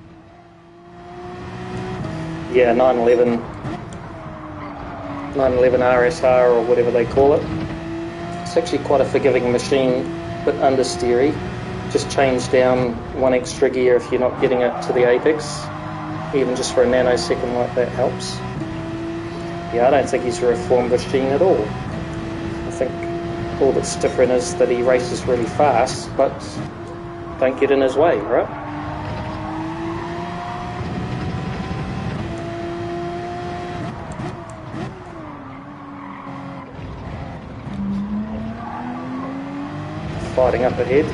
Yeah, 911 RSR or whatever they call it. It's actually quite a forgiving machine, but understeery. Just change down one extra gear if you're not getting it to the apex. Even just for a nanosecond like that helps. Yeah, I don't think he's a reformed machine at all. I think all that's different is that he races really fast, but don't get in his way, right? Fighting up ahead.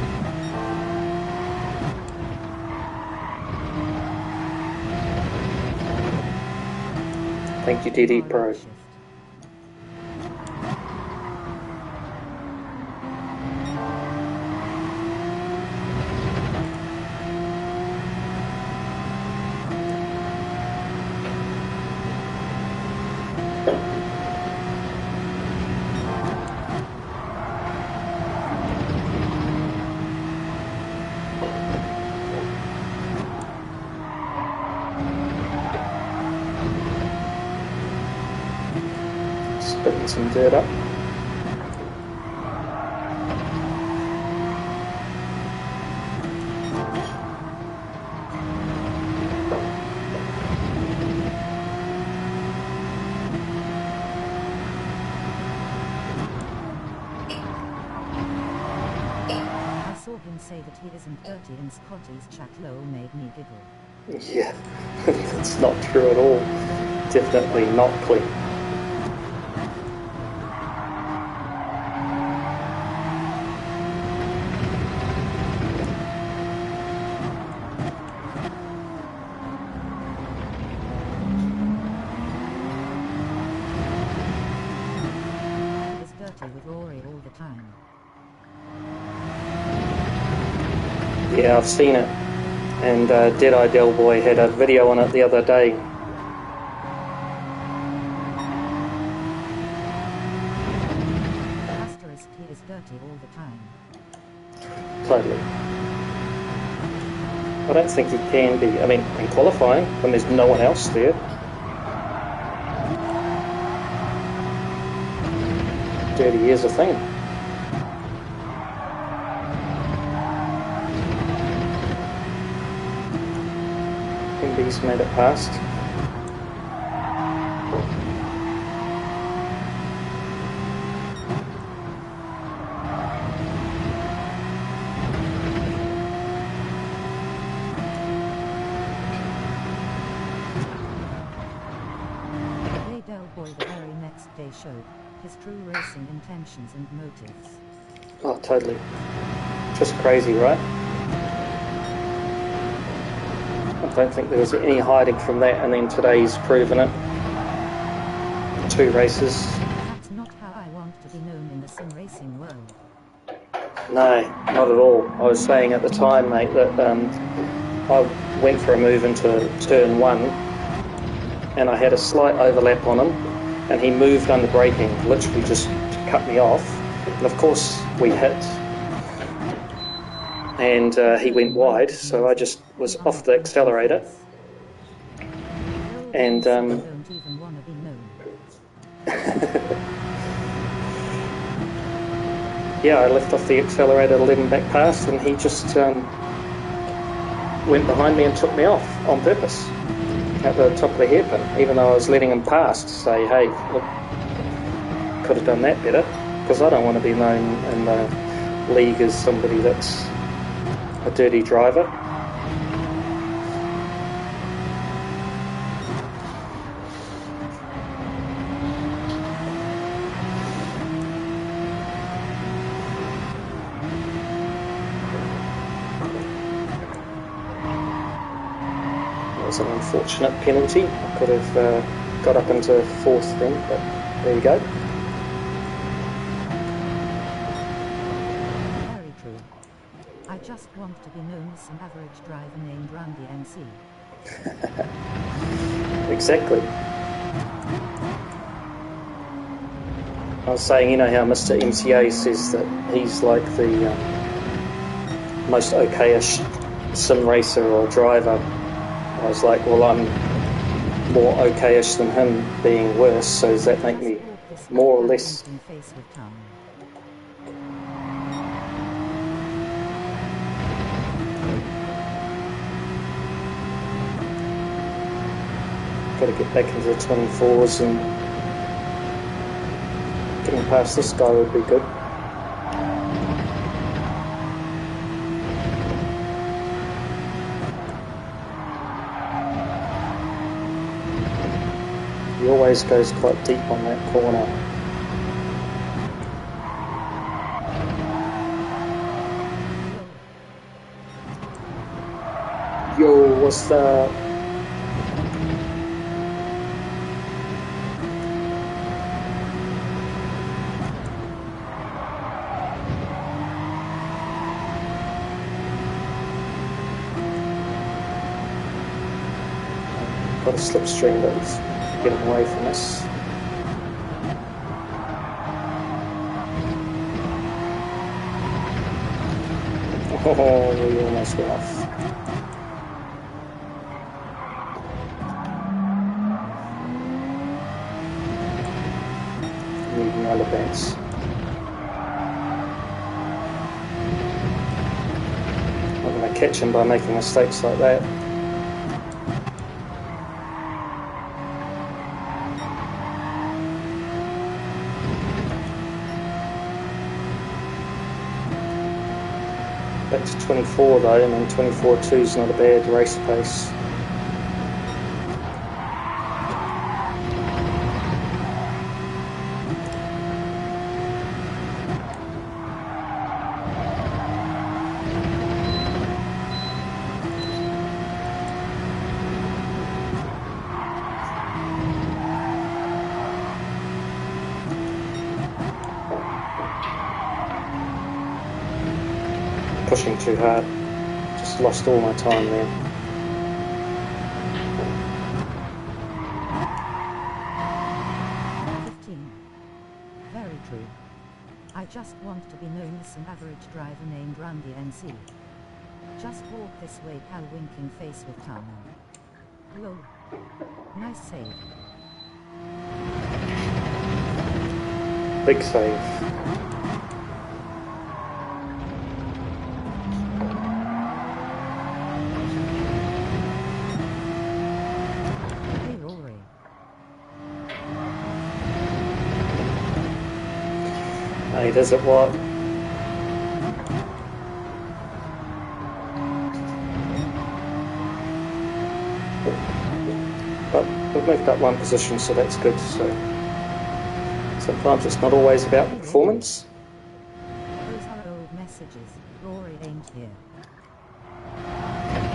Thank you, DD Pro. Spitting some dirt up. I saw him say that he isn't dirty in Scotty's chat. Lol made me giggle. Yeah, that's not true at all. Definitely not clean. With Rory all the time. Yeah, I've seen it. And Deadeye Del Boy had a video on it the other day. Asterisk, he is dirty all the time. Totally. I don't think he can be. I mean, in qualifying, when there's no one else there. Dirty is a thing. MB's made it past. Del Boy the very next day showed his true racing intentions and motives. Oh, totally. Just crazy, right? I don't think there was any hiding from that, and then today's proven it. 2 races. That's not how I want to be known in the sim racing world. No, not at all. I was saying at the time, mate, that I went for a move into turn 1, and I had a slight overlap on him, and he moved under braking, literally just to cut me off. And of course we hit, and he went wide, so I just was off the accelerator, and yeah, I left off the accelerator to let him back past, and he just went behind me and took me off on purpose at the top of the hairpin, even though I was letting him pass to say, hey, look, could have done that better, because I don't want to be known in the league as somebody that's a dirty driver. It was an unfortunate penalty. I could have got up into fourth then, but there you go. Very true. I just want to be known as an average driver named Randy NC. Exactly. I was saying, you know how Mr. MCA says that he's like the most okayish sim racer or driver. I was like, well, I'm more okayish than him being worse, so does that make me more or less? Got to get back into the 24s, and getting past this guy would be good. He always goes quite deep on that corner. Yo, what's that? Got a slipstream, but he's getting away from us. Oh, we almost went off. Needing other banks. I'm going to catch him by making mistakes like that. Back to 24 though, and then 24.2 is not a bad race pace. Pushing too hard, just lost all my time there. Very true. I just want to be known as an average driver named Randy NC. Just walk this way, pal, winking face with tongue. Lol. Nice save. Big save. Hey, does it what? But we've moved up one position, so that's good. So sometimes it's not always about performance. Those are old messages. Rory ain't here.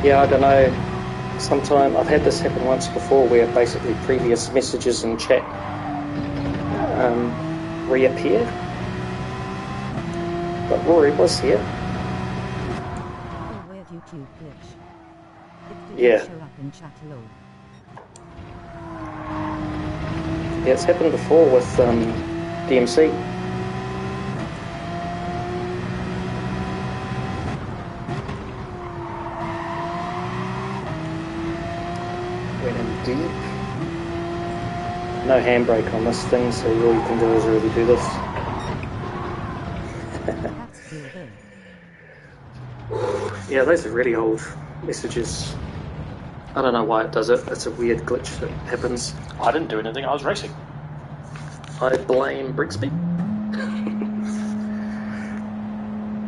Yeah, I don't know. Sometimes I've had this happen once before, where basically previous messages in chat reappear. But Rory was here. Oh, weird YouTube glitch. It didn't Yeah. show up in chat alone. Yeah, it's happened before with DMC. Went in deep. No handbrake on this thing, so all you can do is really do this. That's cool though. Yeah, those are really old messages. I don't know why it does it. It's a weird glitch that happens. I didn't do anything, I was racing. I blame Brixby.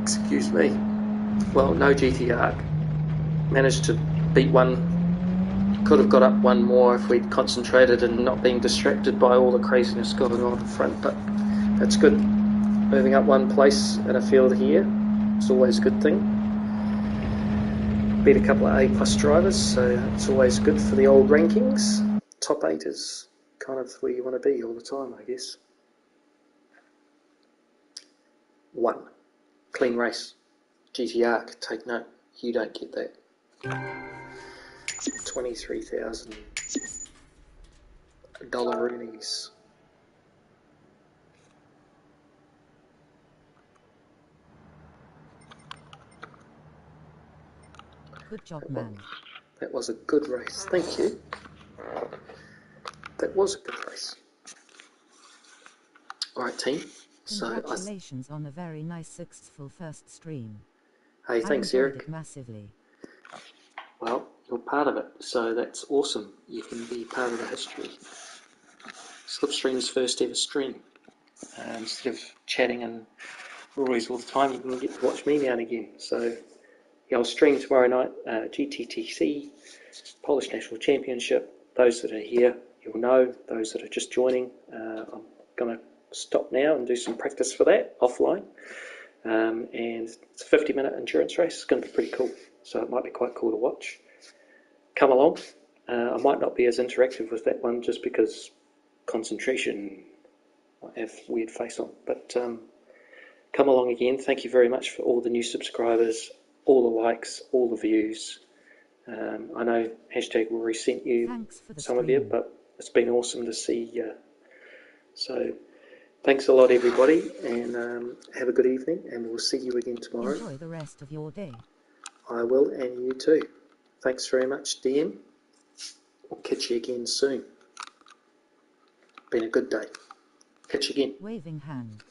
Excuse me. Well, no GTR. Managed to beat one. Could have got up one more if we'd concentrated and not being distracted by all the craziness going on in front, but that's good. Moving up one place in a field here is always a good thing. Beat a couple of A+ drivers, so it's always good for the old rankings. Top 8 is kind of where you want to be all the time, I guess. 1. Clean race. GTR, take note, you don't get that. 23,000 roonies. Good job, man. That was a good race, thank you. That was a good race. Alright team, Congratulations on a very nice successful first stream. Hey, thanks I enjoyed Eric. it massively. Well, you're part of it, so that's awesome. You can be part of the history. Slipstream's first ever stream. Instead of chatting and Rory's all the time, you can get to watch me now and again. So yeah, I'll stream tomorrow night, GTTC, Polish National Championship. Those that are here, you'll know. Those that are just joining, I'm going to stop now and do some practice for that offline. And it's a 50-minute endurance race. It's going to be pretty cool, so it might be quite cool to watch. Come along. I might not be as interactive with that one just because concentration. I have a weird face on, but come along again. Thank you very much for all the new subscribers, all the likes, all the views. I know #Rory sent you some of you, but it's been awesome to see. So thanks a lot, everybody, and have a good evening, and we'll see you again tomorrow. Enjoy the rest of your day. I will, and you too. Thanks very much, DM. We'll catch you again soon. Been a good day. Catch you again. Waving hand.